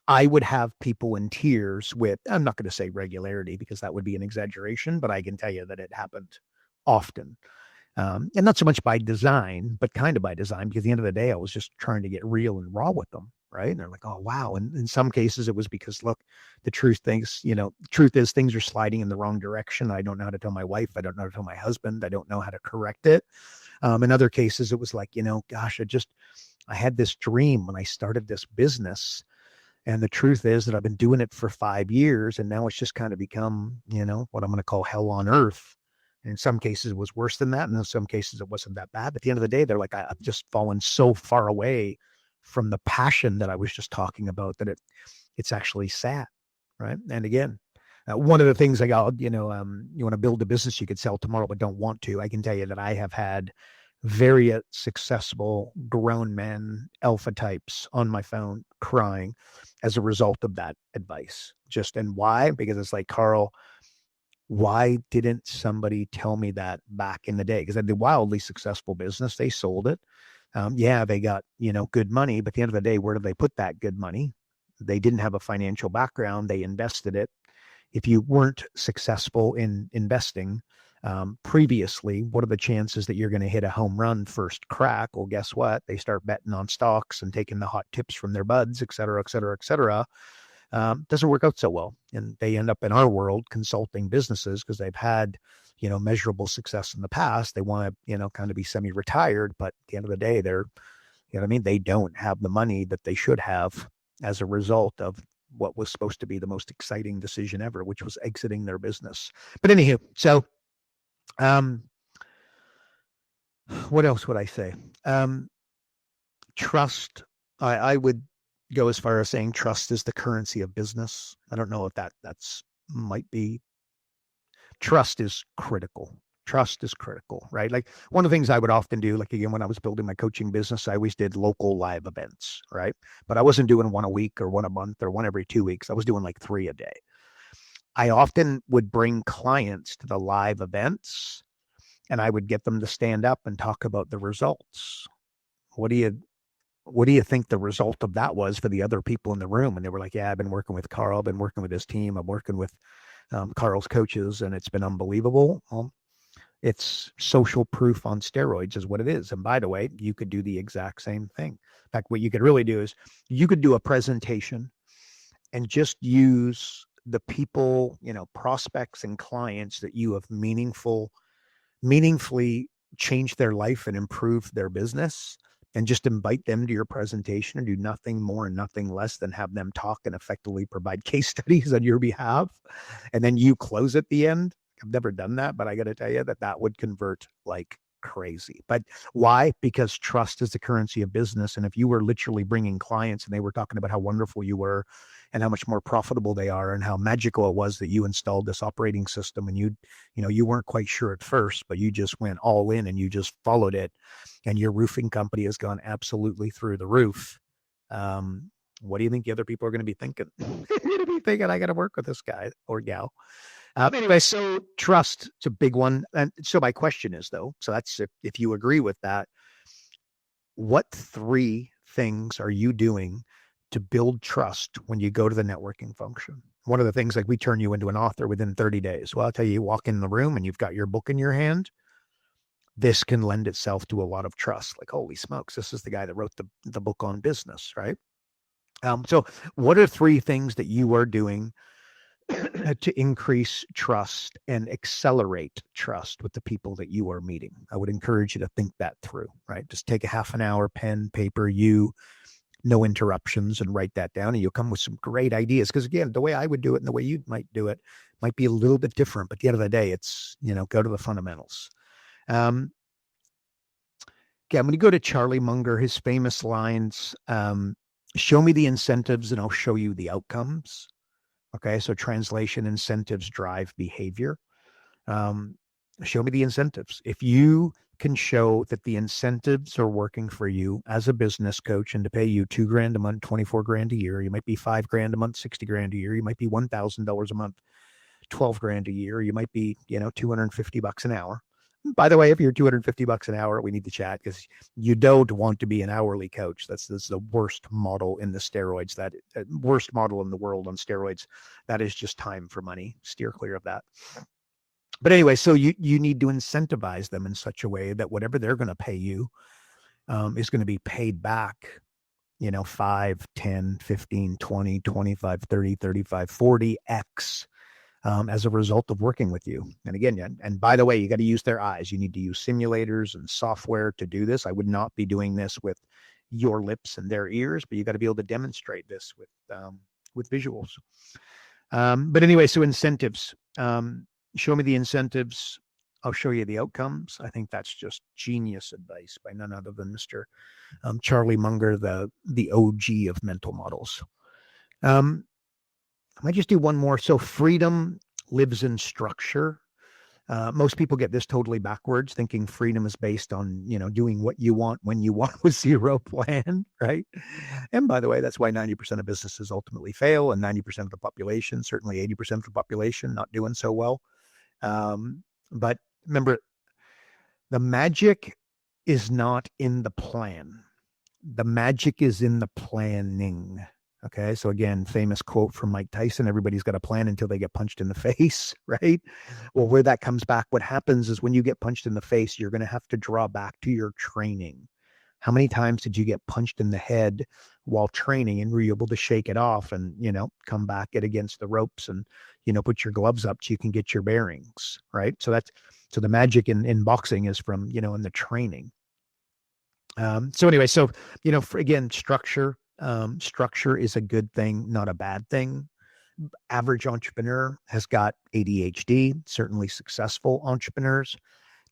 Speaker 2: I would have people in tears with, I'm not going to say regularity because that would be an exaggeration, but I can tell you that it happened often. And not so much by design, but kind of by design, because at the end of the day, I was just trying to get real and raw with them. Right. And they're like, oh, wow. And in some cases it was because, look, the truth is things are sliding in the wrong direction. I don't know how to tell my wife. I don't know how to tell my husband. I don't know how to correct it. In other cases, it was like, gosh, I had this dream when I started this business. And the truth is that I've been doing it for 5 years. And now it's just kind of become, what I'm going to call hell on earth. And in some cases, it was worse than that. And in some cases, it wasn't that bad. But at the end of the day, they're like, I've just fallen so far away from the passion that I was just talking about that it's actually sad. Right. And again, one of the things I got, you want to build a business you could sell tomorrow, but don't want to. I can tell you that I have had very successful grown men, alpha types on my phone crying as a result of that advice. And why? Because it's like, Karl, why didn't somebody tell me that back in the day? Because I had a wildly successful business. They sold it. They got, good money, but at the end of the day, where did they put that good money? They didn't have a financial background. They invested it. If you weren't successful in investing previously, what are the chances that you're going to hit a home run first crack? Well, guess what? They start betting on stocks and taking the hot tips from their buds, et cetera, et cetera, et cetera. doesn't work out so well. And they end up in our world consulting businesses because they've had, measurable success in the past. They want to, kind of be semi-retired, but at the end of the day, they're, they don't have the money that they should have as a result of what was supposed to be the most exciting decision ever, which was exiting their business. But anywho, so what else would I say? Trust. I would go as far as saying trust is the currency of business. I don't know if that's might be. Trust is critical. Trust is critical, right? Like one of the things I would often do, like again, when I was building my coaching business, I always did local live events, right? But I wasn't doing one a week or one a month or one every 2 weeks. I was doing like 3 a day. I often would bring clients to the live events and I would get them to stand up and talk about the results. What do you think the result of that was for the other people in the room? And they were like, yeah, I've been working with Karl, I've been working with his team, I'm working with Karl's coaches, and it's been unbelievable. It's social proof on steroids is what it is. And by the way, you could do the exact same thing. In fact, what you could really do is you could do a presentation and just use the people, prospects and clients that you have meaningfully changed their life and improved their business, and just invite them to your presentation and do nothing more and nothing less than have them talk and effectively provide case studies on your behalf. And then you close at the end. I've never done that, but I got to tell you that would convert like crazy. But why? Because trust is the currency of business. And if you were literally bringing clients and they were talking about how wonderful you were and how much more profitable they are and how magical it was that you installed this operating system, and you weren't quite sure at first, but you just went all in and you just followed it, and your roofing company has gone absolutely through the roof. What do you think the other people are going to be thinking? They're going to be thinking, I got to work with this guy or gal. Anyway, so trust is a big one. And so my question is, though, so that's if you agree with that, what 3 things are you doing to build trust when you go to the networking function? One of the things, like we turn you into an author within 30 days. Well, I'll tell you, you walk in the room and you've got your book in your hand. This can lend itself to a lot of trust. Like, holy smokes, this is the guy that wrote the book on business, right? So what are 3 things that you are doing to increase trust and accelerate trust with the people that you are meeting? I would encourage you to think that through, right? Just take a half an hour, pen, paper, no interruptions, and write that down, and you'll come with some great ideas. Because again, the way I would do it and the way you might do it might be a little bit different, but at the end of the day, it's, go to the fundamentals. Okay, I'm going to go to Charlie Munger, his famous lines, show me the incentives and I'll show you the outcomes. Okay, so translation, incentives drive behavior. Show me the incentives. If you can show that the incentives are working for you as a business coach, and to pay you $2,000 a month, $24,000 a year, you might be $5,000 a month, $60,000 a year, you might be $1,000 a month, $12,000 a year, you might be, $250 an hour. By the way, if you're $250 an hour, we need to chat, because you don't want to be an hourly coach. That's the worst model in the steroids, that worst model in the world on steroids. That is just time for money. Steer clear of that. But anyway, so you need to incentivize them in such a way that whatever they're going to pay you is going to be paid back, 5, 10, 15, 20, 25, 30, 35, 40x as a result of working with you. And again, and by the way, you got to use their eyes. You need to use simulators and software to do this. I would not be doing this with your lips and their ears, but you got to be able to demonstrate this with visuals. But anyway, so incentives. Show me the incentives, I'll show you the outcomes. I think that's just genius advice by none other than Mr. Charlie Munger, the OG of mental models. I might just do one more. So freedom lives in structure. Most people get this totally backwards, thinking freedom is based on, doing what you want when you want with zero plan, right? And by the way, that's why 90% of businesses ultimately fail, and 90% of the population, certainly 80% of the population, not doing so well. But remember, the magic is not in the plan. The magic is in the planning. Okay. So again, famous quote from Mike Tyson, everybody's got a plan until they get punched in the face, right? Well, where that comes back, what happens is when you get punched in the face, you're going to have to draw back to your training. How many times did you get punched in the head while training and were you able to shake it off and, come back, get against the ropes and, put your gloves up so you can get your bearings, right? So the magic in boxing is from, in the training. So anyway, again, structure is a good thing, not a bad thing. Average entrepreneur has got ADHD, certainly successful entrepreneurs.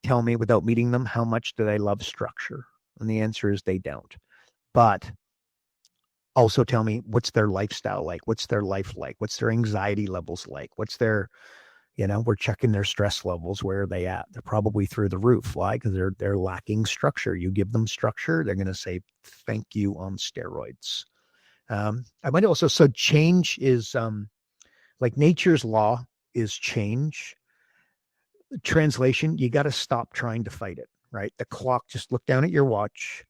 Speaker 2: Tell me without meeting them, how much do they love structure? And the answer is they don't. But also tell me, what's their lifestyle like? What's their life like? What's their anxiety levels like? What's their, we're checking their stress levels. Where are they at? They're probably through the roof. Why? Because they're lacking structure. You give them structure, they're going to say thank you on steroids. I might also, so change is like nature's law is change. Translation, you got to stop trying to fight it, right? The clock, just look down at your watch,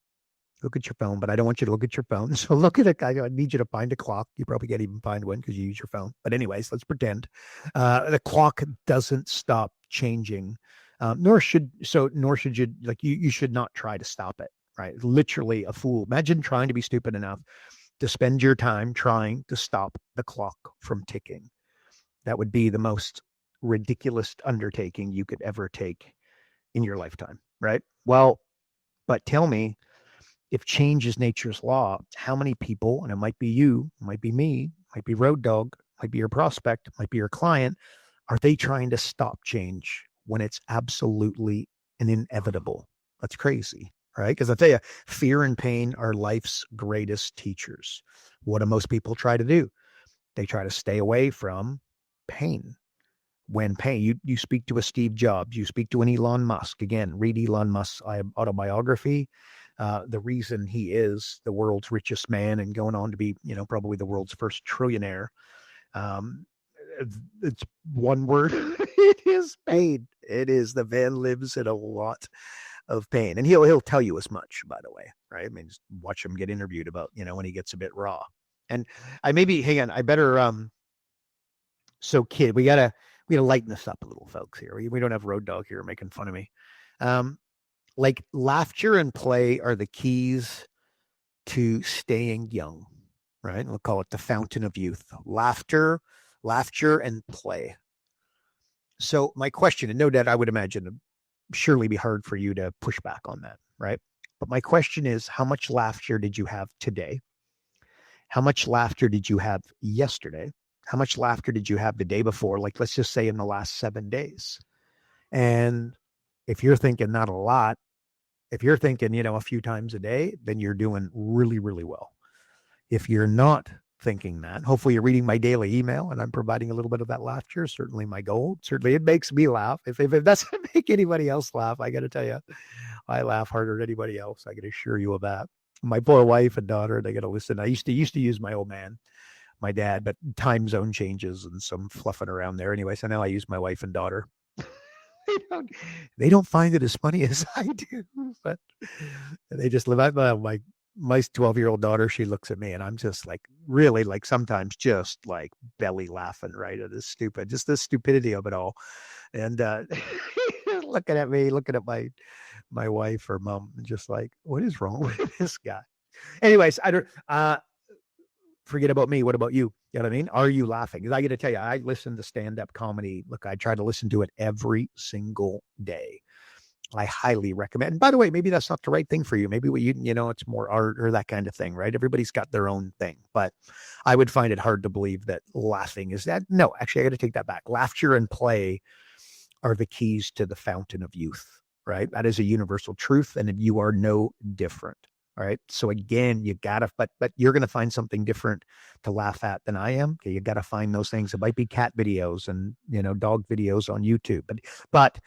Speaker 2: look at your phone, but I don't want you to look at your phone. So look at it. I need you to find a clock. You probably can't even find one because you use your phone. But anyways, let's pretend the clock doesn't stop changing, nor should you. Like you should not try to stop it, right? Literally a fool. Imagine trying to be stupid enough to spend your time trying to stop the clock from ticking. That would be the most ridiculous undertaking you could ever take in your lifetime, right? Well, but tell me, if change is nature's law, how many people, and it might be you, it might be me, might be Road Dog, might be your prospect, might be your client, are they trying to stop change when it's absolutely an inevitable? That's crazy, right? Because I tell you, fear and pain are life's greatest teachers. What do most people try to do? They try to stay away from pain. When pain, you speak to a Steve Jobs, you speak to an Elon Musk. Again, read Elon Musk's autobiography. The reason he is the world's richest man and going on to be, probably the world's first trillionaire. It's one word. It is pain. It is. The man lives in a lot of pain, and he'll tell you as much, by the way, right? I mean, just watch him get interviewed about, when he gets a bit raw. And I better, so kid, we gotta lighten this up a little, folks, here. We don't have Road Dog here making fun of me. Like laughter and play are the keys to staying young, right? We'll call it the fountain of youth. Laughter and play. So my question, and no doubt I would imagine it'd surely be hard for you to push back on that, right? But my question is, how much laughter did you have today? How much laughter did you have yesterday? How much laughter did you have the day before? Like, let's just say in the last 7 days. And if you're thinking not a lot, if you're thinking, a few times a day, then you're doing really, really well. If you're not thinking that, hopefully you're reading my daily email and I'm providing a little bit of that laughter. Certainly my goal. Certainly it makes me laugh. If it doesn't make anybody else laugh, I got to tell you, I laugh harder than anybody else. I can assure you of that. My poor wife and daughter, they got to listen. I used to use my old man, my dad, but time zone changes and some fluffing around there. Anyway, so now I use my wife and daughter. They don't find it as funny as I do, but they just live out. My 12-year-old daughter, she looks at me and I'm just like, really, like sometimes just like belly laughing, right? At this just the stupidity of it all. And looking at me, looking at my wife or mom, just like, what is wrong with this guy? Anyways, I don't, forget about me. What about you? You know what I mean? Are you laughing? Because I got to tell you, I listen to stand-up comedy. Look, I try to listen to it every single day. I highly recommend. And by the way, maybe that's not the right thing for you. Maybe it's more art or that kind of thing, right? Everybody's got their own thing. But I would find it hard to believe that laughing is that. No, actually, I got to take that back. Laughter and play are the keys to the fountain of youth, right? That is a universal truth, and you are no different. All right. So again, you gotta, but you're gonna find something different to laugh at than I am. Okay, you gotta find those things. It might be cat videos and dog videos on YouTube, but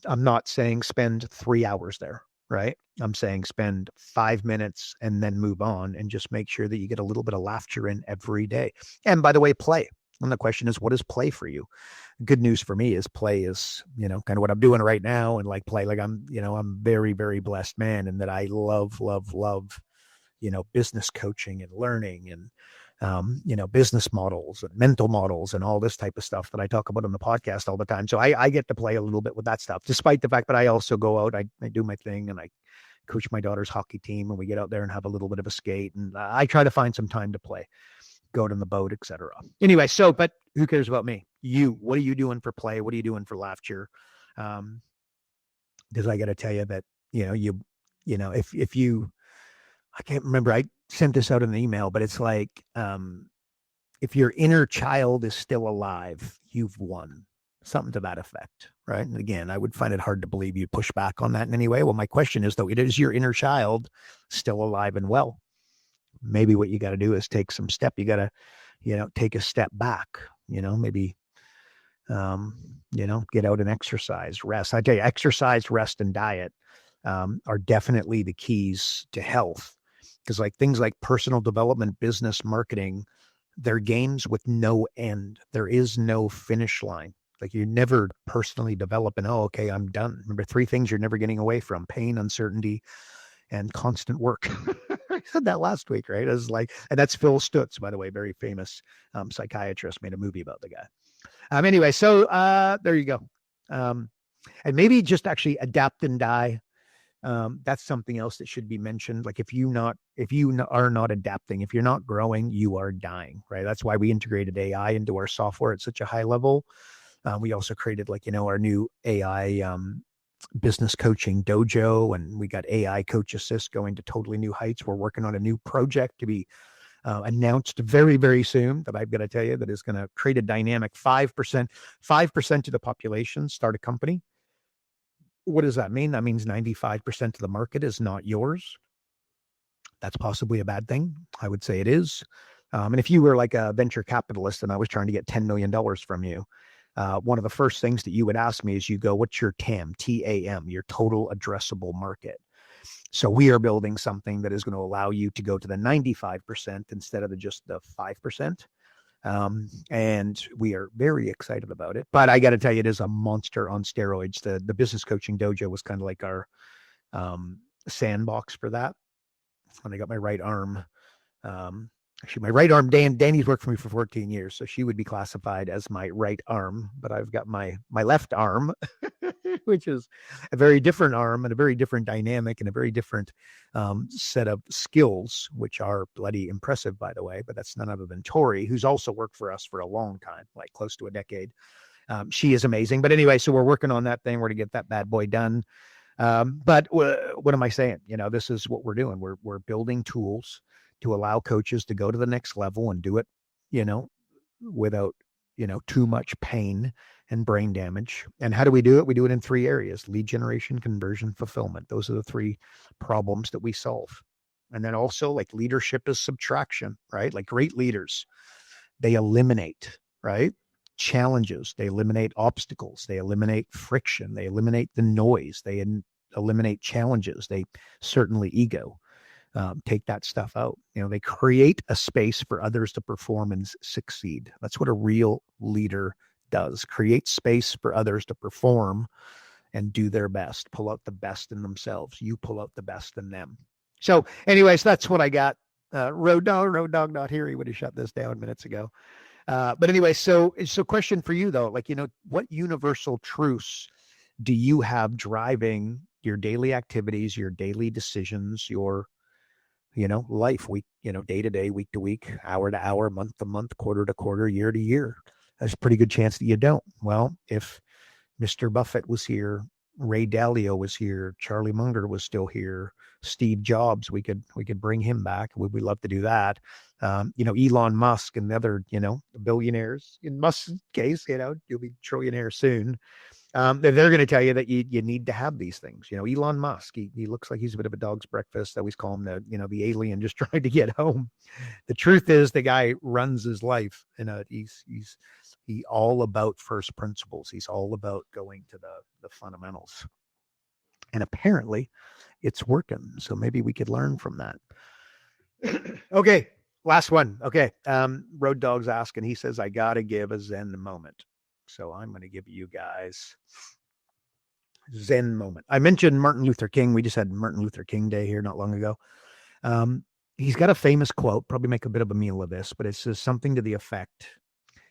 Speaker 2: I'm not saying spend 3 hours there, right? I'm saying spend 5 minutes and then move on and just make sure that you get a little bit of laughter in every day. And by the way, play. And the question is, what is play for you? Good news for me is play is, kind of what I'm doing right now. And like play, like I'm very, very blessed man. And that I love, business coaching and learning and, business models and mental models and all this type of stuff that I talk about on the podcast all the time. So I get to play a little bit with that stuff, despite the fact that I also go out, I do my thing and I coach my daughter's hockey team, and we get out there and have a little bit of a skate. And I try to find some time to play, go out on the boat, etc. Anyway, but who cares about me? What are you doing for play? What are you doing for laughter? Because I got to tell you that, if you, I can't remember, I sent this out in an email, but it's like, if your inner child is still alive, you've won. Something to that effect, right? And again, I would find it hard to believe you'd push back on that in any way. Well, my question is, though, is your inner child still alive and well? Maybe what you got to do is take some step. You got to, take a step back, maybe, get out and exercise, rest. I tell you, exercise, rest, and diet are definitely the keys to health. Because like things like personal development, business, marketing, they're games with no end. There is no finish line. Like you never personally develop and, okay, I'm done. Remember 3 things you're never getting away from: pain, uncertainty, and constant work. I said that last week, right? I was like, and that's Phil Stutz, by the way, very famous psychiatrist, made a movie about the guy. Anyway, so there you go. And maybe just actually adapt and die. That's something else that should be mentioned. Like if you are not adapting, if you're not growing, you are dying, right? That's why we integrated AI into our software at such a high level. We also created our new AI business coaching dojo, and we got AI Coach Assist going to totally new heights. We're working on a new project to be announced very, very soon that I've got to tell you that is going to create a dynamic 5% of the population start a company. What does that mean? That means 95% of the market is not yours. That's possibly a bad thing. I would say it is. And if you were like a venture capitalist and I was trying to get $10 million from you, one of the first things that you would ask me is what's your TAM, TAM, your total addressable market? So we are building something that is going to allow you to go to the 95% instead of just the 5%. And we are very excited about it. But I got to tell you, it is a monster on steroids. The business coaching dojo was kind of like our sandbox for that. When I got my right arm, actually my right arm, Danny's worked for me for 14 years, so she would be classified as my right arm. But I've got my left arm, which is a very different arm and a very different dynamic and a very different set of skills, which are bloody impressive, by the way. But that's none other than Tori, who's also worked for us for a long time, like close to a decade. She is amazing. But anyway, so we're working on that thing. We're to get that bad boy done. But what am I saying? This is what we're doing. We're building tools to allow coaches to go to the next level and do it, without, too much pain and brain damage. And how do we do it? We do it in 3 areas: lead generation, conversion, fulfillment. Those are the 3 problems that we solve. And then also, like, leadership is subtraction, right? Like great leaders, they eliminate, right? Challenges. They eliminate obstacles. They eliminate friction. They eliminate the noise. They eliminate challenges. They certainly ego. Take that stuff out. They create a space for others to perform and succeed. That's what a real leader does. Create space for others to perform and do their best. Pull out the best in themselves. You pull out the best in them. So anyways, that's what I got. Road dog not here. He would have shut this down minutes ago. But anyway, so question for you though, what universal truths do you have driving your daily activities, your daily decisions, your life, week, day to day, week to week, hour to hour, month to month, quarter to quarter, year to year? There's a pretty good chance that you don't. Well, if Mr. Buffett was here, Ray Dalio was here, Charlie Munger was still here, Steve Jobs, we could bring him back. We'd love to do that. Elon Musk and the other, billionaires. In Musk's case, you'll be trillionaire soon. They're going to tell you that you need to have these things. Elon Musk, he looks like he's a bit of a dog's breakfast. I always call him the alien just trying to get home. The truth is the guy runs his life, and he's all about first principles. He's all about going to the fundamentals, and apparently it's working. So maybe we could learn from that. Okay. Last one. Okay. Road Dog's asking, he says, I got to give a Zen moment. So I'm going to give you guys Zen moment. I mentioned Martin Luther King. We just had Martin Luther King Day here not long ago. He's got a famous quote, probably make a bit of a meal of this, but it says something to the effect.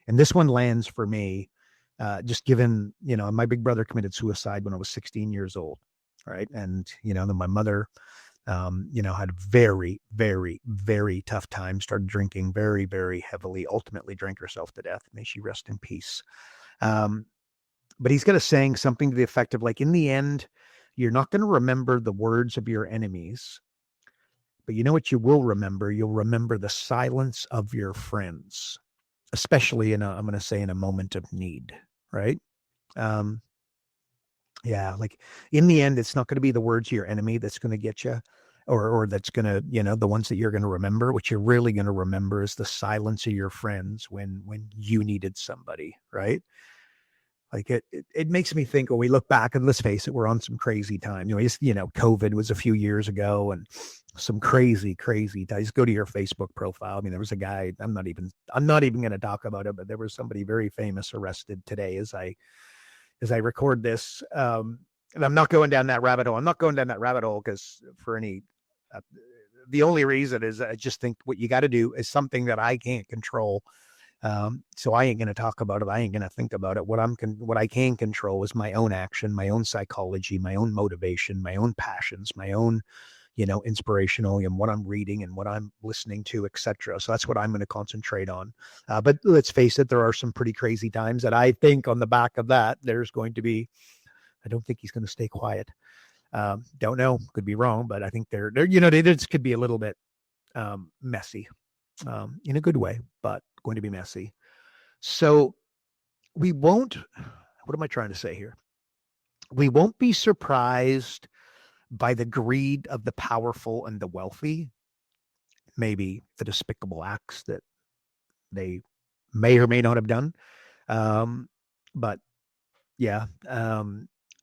Speaker 2: And this one lands for me, just given, my big brother committed suicide when I was 16 years old. right? And, then my mother, had a very, very, very tough time, started drinking very, very heavily, ultimately drank herself to death. May she rest in peace. But he's got a saying something to the effect of like, in the end, you're not going to remember the words of your enemies, but you know what you will remember? You'll remember the silence of your friends, especially I'm going to say in a moment of need, right? Yeah, like in the end, it's not going to be the words of your enemy that's going to get you, or that's going to, the ones that you're going to remember. What you're really going to remember is the silence of your friends when you needed somebody, right? Like it makes me think when we look back and let's face it, we're on some crazy time. COVID was a few years ago and some crazy just go to your Facebook profile. I mean, there was a guy, I'm not even going to talk about it, but there was somebody very famous arrested today as I record this. And I'm not going down that rabbit hole. I'm not going down that rabbit hole because the only reason is I just think what you got to do is something that I can't control. So I ain't going to talk about it. I ain't going to think about it. What I can control is my own action, my own psychology, my own motivation, my own passions, my own, inspirational and what I'm reading and what I'm listening to, etc. So that's what I'm going to concentrate on. But let's face it, there are some pretty crazy times that I think on the back of that, there's going to be, I don't think he's going to stay quiet. Don't know, could be wrong, but I think they just could be a little bit messy in a good way, but going to be messy. So we won't, what am I trying to say here? We won't be surprised by the greed of the powerful and the wealthy, maybe the despicable acts that they may or may not have done. But yeah,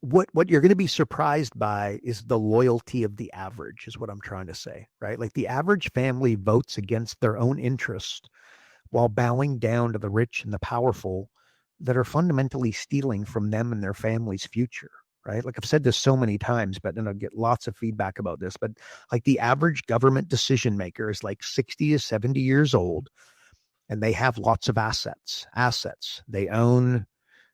Speaker 2: what you're going to be surprised by is the loyalty of the average is what I'm trying to say, right? Like the average family votes against their own interest while bowing down to the rich and the powerful that are fundamentally stealing from them and their family's future, right? Like I've said this so many times, but then I'll get lots of feedback about this, but like the average government decision maker is like 60 to 70 years old and they have lots of assets. They own,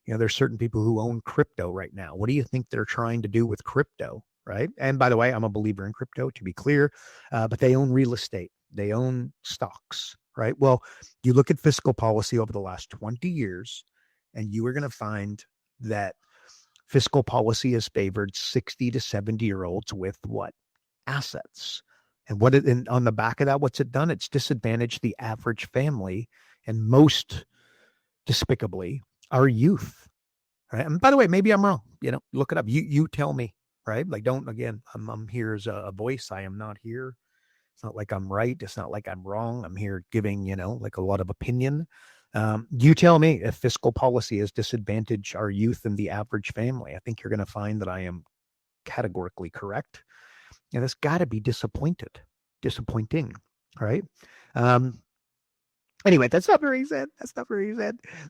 Speaker 2: there's certain people who own crypto right now. What do you think they're trying to do with crypto, right? And by the way, I'm a believer in crypto, to be clear, but they own real estate. They own stocks, right? Well, you look at fiscal policy over the last 20 years, and you are going to find that fiscal policy has favored 60 to 70-year-olds with what? Assets. And on the back of that, what's it done? It's disadvantaged the average family, and most despicably, our youth, right? And by the way, maybe I'm wrong. Look it up. You tell me, right? Like, I'm here as a voice. I am not here. It's not like I'm right. It's not like I'm wrong. I'm here giving, like a lot of opinion. You tell me if fiscal policy has disadvantaged our youth and the average family. I think you're going to find that I am categorically correct. And that's got to be disappointing, right? Anyway, that's not very zen.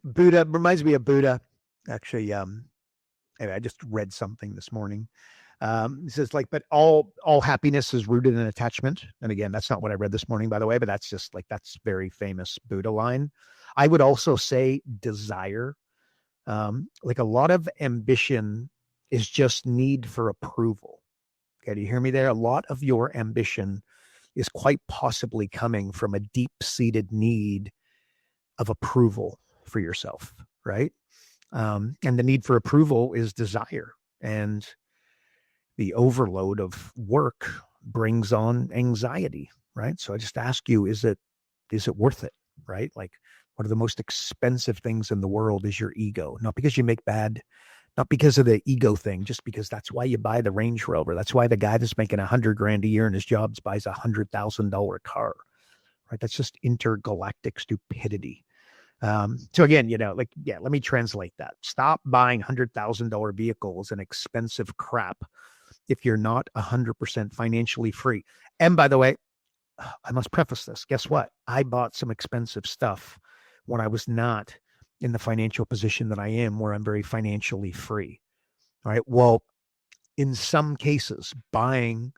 Speaker 2: Buddha reminds me of Buddha. Actually, anyway, I just read something this morning. It says but all happiness is rooted in attachment. And again, that's not what I read this morning, by the way, but that's just that's very famous Buddha line. I would also say desire. Like a lot of ambition is just need for approval. Okay, do you hear me there? A lot of your ambition is quite possibly coming from a deep-seated need of approval for yourself, right? And the need for approval is desire. And the overload of work brings on anxiety, right? So I just ask you, is it worth it, right? Like one of the most expensive things in the world is your ego, not because you make not because of the ego thing, just because that's why you buy the Range Rover. That's why the guy that's making $100,000 a year in his jobs buys $100,000 car, right? That's just intergalactic stupidity. So again, let me translate that. Stop buying $100,000 vehicles and expensive crap if you're not 100% financially free. And by the way, I must preface this. Guess what? I bought some expensive stuff when I was not in the financial position that I am, where I'm very financially free. All right. Well, in some cases, buying,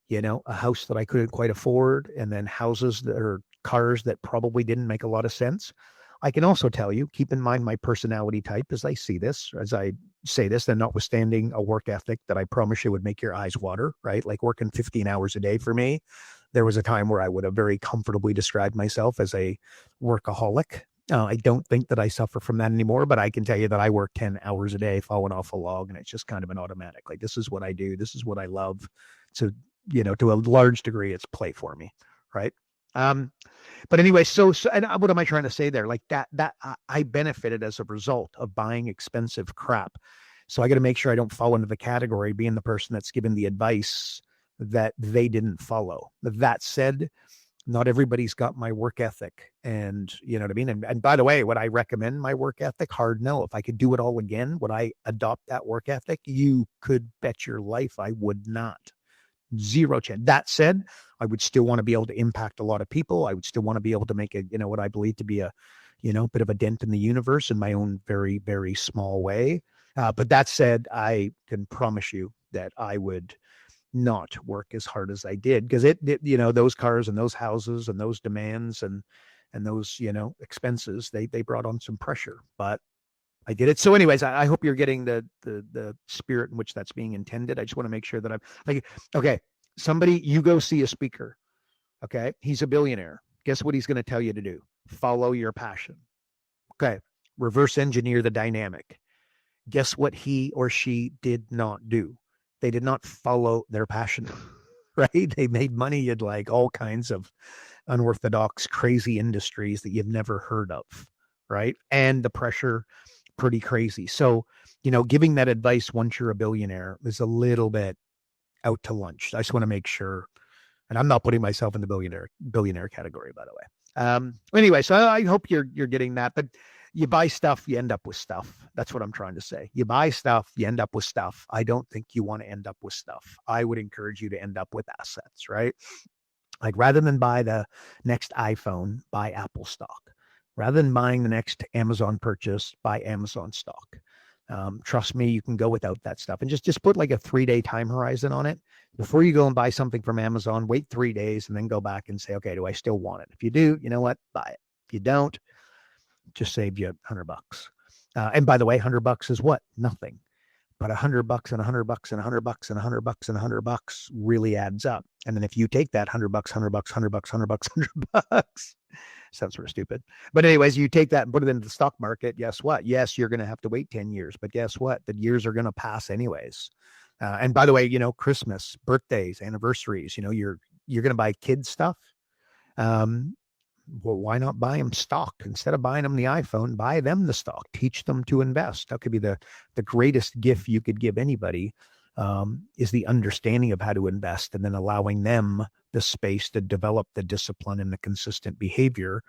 Speaker 2: a house that I couldn't quite afford, and then houses that are cars that probably didn't make a lot of sense. I can also tell you, keep in mind my personality type as I see this, as I say this, and notwithstanding a work ethic that I promise you would make your eyes water, right? Like working 15 hours a day for me. There was a time where I would have very comfortably described myself as a workaholic. I don't think that I suffer from that anymore, but I can tell you that I work 10 hours a day falling off a log, and it's just kind of an automatic. Like, this is what I do. This is what I love. So, to a large degree, it's play for me, right? But anyway, so and what am I trying to say there? Like that I benefited as a result of buying expensive crap. So I got to make sure I don't fall into the category being the person that's given the advice that they didn't follow. That said, not everybody's got my work ethic, and you know what I mean? And by the way, would I recommend my work ethic? Hard no. If I could do it all again, would I adopt that work ethic? You could bet your life I would not. Zero chance. That said, I would still want to be able to impact a lot of people. I would still want to be able to make what I believe to be a, bit of a dent in the universe in my own very, very small way. But that said, I can promise you that I would not work as hard as I did, because those cars and those houses and those demands and those, expenses, they brought on some pressure, but I did it. So anyways, I hope you're getting the spirit in which that's being intended. I just want to make sure that I'm like, okay, you go see a speaker. Okay. He's a billionaire. Guess what he's going to tell you to do? Follow your passion. Okay. Reverse engineer the dynamic. Guess what he or she did not do? They did not follow their passion, right? They made money in like all kinds of unorthodox, crazy industries that you've never heard of, right? And the pressure, pretty crazy. So, giving that advice once you're a billionaire is a little bit out to lunch. I just want to make sure, and I'm not putting myself in the billionaire category, by the way. Anyway, so I hope you're getting that. But you buy stuff, you end up with stuff. That's what I'm trying to say. You buy stuff, you end up with stuff. I don't think you want to end up with stuff. I would encourage you to end up with assets, right? Like, rather than buy the next iPhone, buy Apple stock. Rather than buying the next Amazon purchase, buy Amazon stock. Trust me, you can go without that stuff, and just put like a 3-day time horizon on it. Before you go and buy something from Amazon, wait 3 days and then go back and say, okay, do I still want it? If you do, you know what? Buy it. If you don't, just save you $100. And by the way, $100 is what? Nothing. But $100 and $100 and $100 and $100 and $100 really adds up. And then if you take that $100, $100, sounds sort of stupid. But anyways, you take that and put it into the stock market. Guess what? Yes, you're going to have to wait 10 years, but guess what? The years are going to pass anyways. And by the way, Christmas, birthdays, anniversaries, you're going to buy kids stuff. Well, why not buy them stock? Instead of buying them the iPhone, buy them the stock. Teach them to invest. That could be the greatest gift you could give anybody, is the understanding of how to invest, and then allowing them the space to develop the discipline and the consistent behavior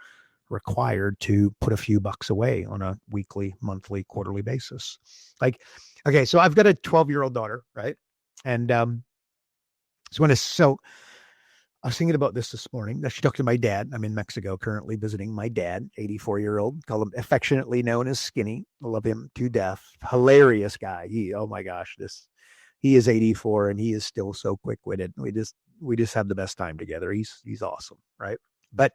Speaker 2: required to put a few bucks away on a weekly, monthly, quarterly basis. Like, okay, so I've got a 12-year-old daughter, right? And so I was thinking about this morning. She talked to my dad. I'm in Mexico currently visiting my dad, 84-year-old, call him affectionately known as Skinny. I love him to death. Hilarious guy. Oh my gosh, he is 84 and he is still so quick-witted. We just have the best time together. He's awesome, right? But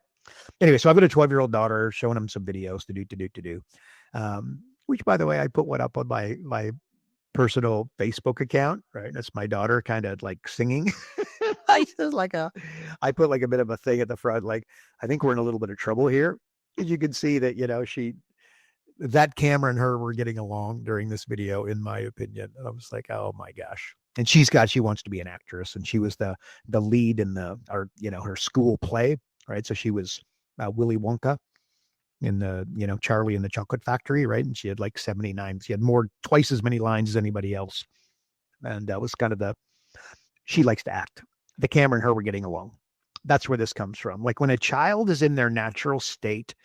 Speaker 2: anyway, so I've got a 12-year-old daughter, showing him some videos to do. Which, by the way, I put one up on my personal Facebook account, right? That's my daughter kind of like singing. I put like a bit of a thing at the front, like, I think we're in a little bit of trouble here. As you can see that, that camera and her were getting along during this video, in my opinion. And I was like, oh my gosh. And she wants to be an actress, and she was the lead in her school play, right? So she was Willy Wonka in the, Charlie and the Chocolate Factory, right? And she had like 79. She had twice as many lines as anybody else. And that was kind of she likes to act. The camera and her were getting along. That's where this comes from. Like, when a child is in their natural state,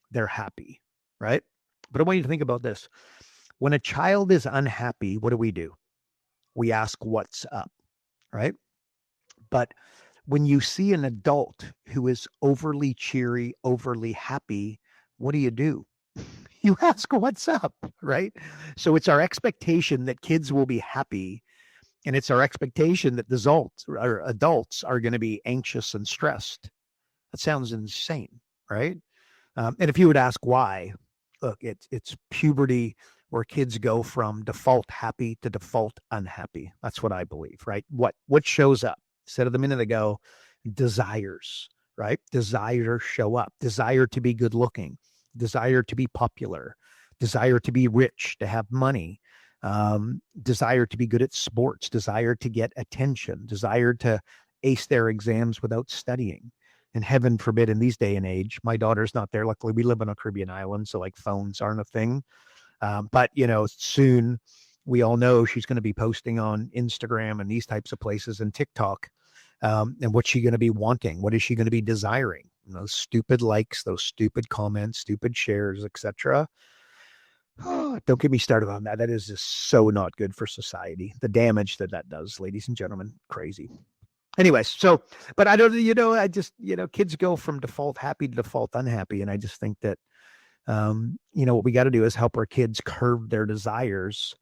Speaker 2: they're happy, right? But I want you to think about this. When a child is unhappy, what do? We ask what's up, right? But when you see an adult who is overly cheery, overly happy, what do? You ask what's up, right? So it's our expectation that kids will be happy, and it's our expectation that adults are going to be anxious and stressed. That sounds insane, right? And if you would ask why, look, it's puberty where kids go from default happy to default unhappy. That's what I believe, right? What shows up? Said it a minute ago, desires, right? Desire show up, desire to be good looking, desire to be popular, desire to be rich, to have money, desire to be good at sports, desire to get attention, desire to ace their exams without studying. And heaven forbid in these day and age, my daughter's not there. Luckily, we live on a Caribbean island, so like phones aren't a thing. But, soon we all know she's going to be posting on Instagram and these types of places and TikTok. And what's she going to be wanting? What is she going to be desiring? Those stupid likes, those stupid comments, stupid shares, etc. Oh, don't get me started on that. That is just so not good for society. The damage that does, ladies and gentlemen, crazy. Anyways, but I don't, I just, kids go from default happy to default unhappy. And I just think that, what we got to do is help our kids curve their desires.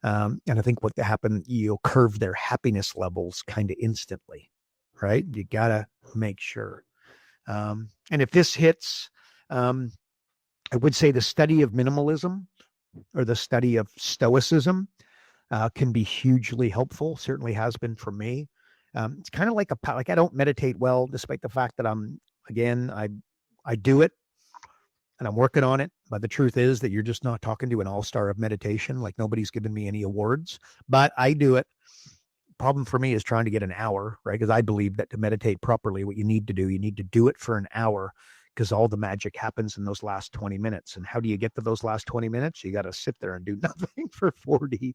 Speaker 2: And I think what happened, you'll curve their happiness levels kind of instantly, right? You got to make sure. And if this hits, I would say the study of minimalism or the study of Stoicism can be hugely helpful. Certainly has been for me. It's kind of like I don't meditate well, despite the fact that I do it and I'm working on it. But the truth is that you're just not talking to an all-star of meditation. Like nobody's given me any awards, but I do it. Problem for me is trying to get an hour, right? Because I believe that to meditate properly, what you need to do it for an hour, because all the magic happens in those last 20 minutes. And how do you get to those last 20 minutes? You got to sit there and do nothing for 40.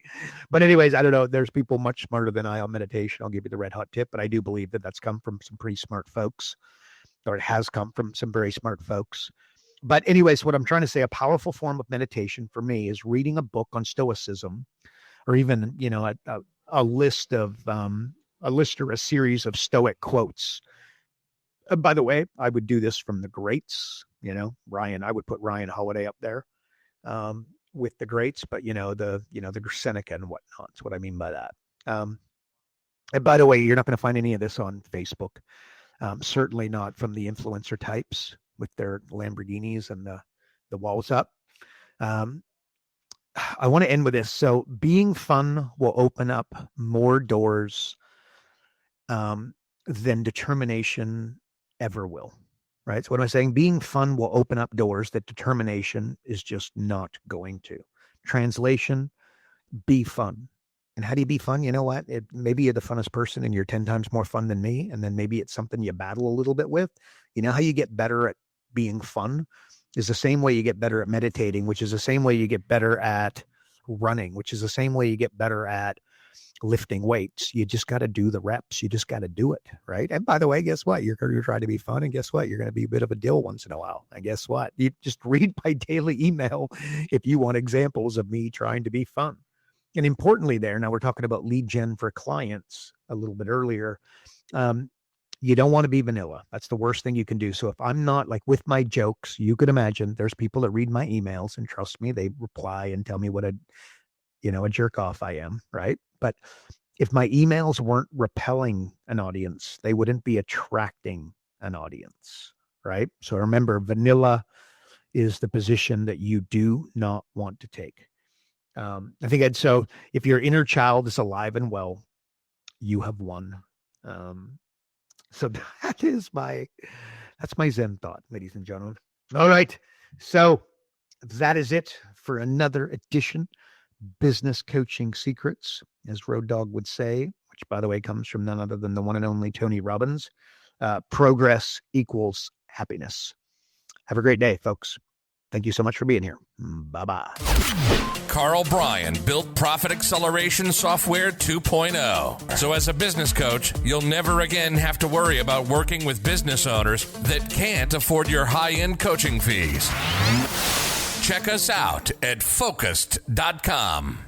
Speaker 2: But anyways, I don't know. There's people much smarter than I on meditation. I'll give you the red hot tip, but I do believe that that's come from some pretty smart folks, or it has come from some very smart folks. But anyways, what I'm trying to say, a powerful form of meditation for me is reading a book on Stoicism, or even, a list or a series of Stoic quotes. By the way, I would do this from the greats, Ryan. I would put Ryan Holiday up there with the greats, but the Seneca and whatnot. That's what I mean by that. And by the way, you're not going to find any of this on Facebook. Certainly not from the influencer types with their Lamborghinis and the walls up. I want to end with this. So being fun will open up more doors than determination ever will, right? So what am I saying? Being fun will open up doors that determination is just not going to. Translation, be fun. And how do you be fun? You know what? Maybe you're the funnest person and you're 10 times more fun than me. And then maybe it's something you battle a little bit with. You know how you get better at being fun is the same way you get better at meditating, which is the same way you get better at running, which is the same way you get better at lifting weights. You just got to do the reps. You just got to do it, right? And by the way, guess what? You're trying to be fun, and guess what? You're going to be a bit of a dill once in a while. And guess what? You just read my daily email if you want examples of me trying to be fun. And importantly there, now we're talking about lead gen for clients a little bit earlier. You don't want to be vanilla. That's the worst thing you can do. So if I'm not like with my jokes, you could imagine there's people that read my emails and trust me, they reply and tell me what a jerk off I am, right? But if my emails weren't repelling an audience, they wouldn't be attracting an audience, right? So remember, vanilla is the position that you do not want to take. I think so if your inner child is alive and well, you have won. So that's my Zen thought, ladies and gentlemen. All right. So that is it for another edition. Business Coaching Secrets, as Road Dogg would say, which by the way comes from none other than the one and only Tony Robbins. Progress equals happiness. Have a great day, folks. Thank you so much for being here. Bye-bye.
Speaker 1: Karl Bryan built Profit Acceleration Software 2.0. So as a business coach, you'll never again have to worry about working with business owners that can't afford your high-end coaching fees. Check us out at Focused.com.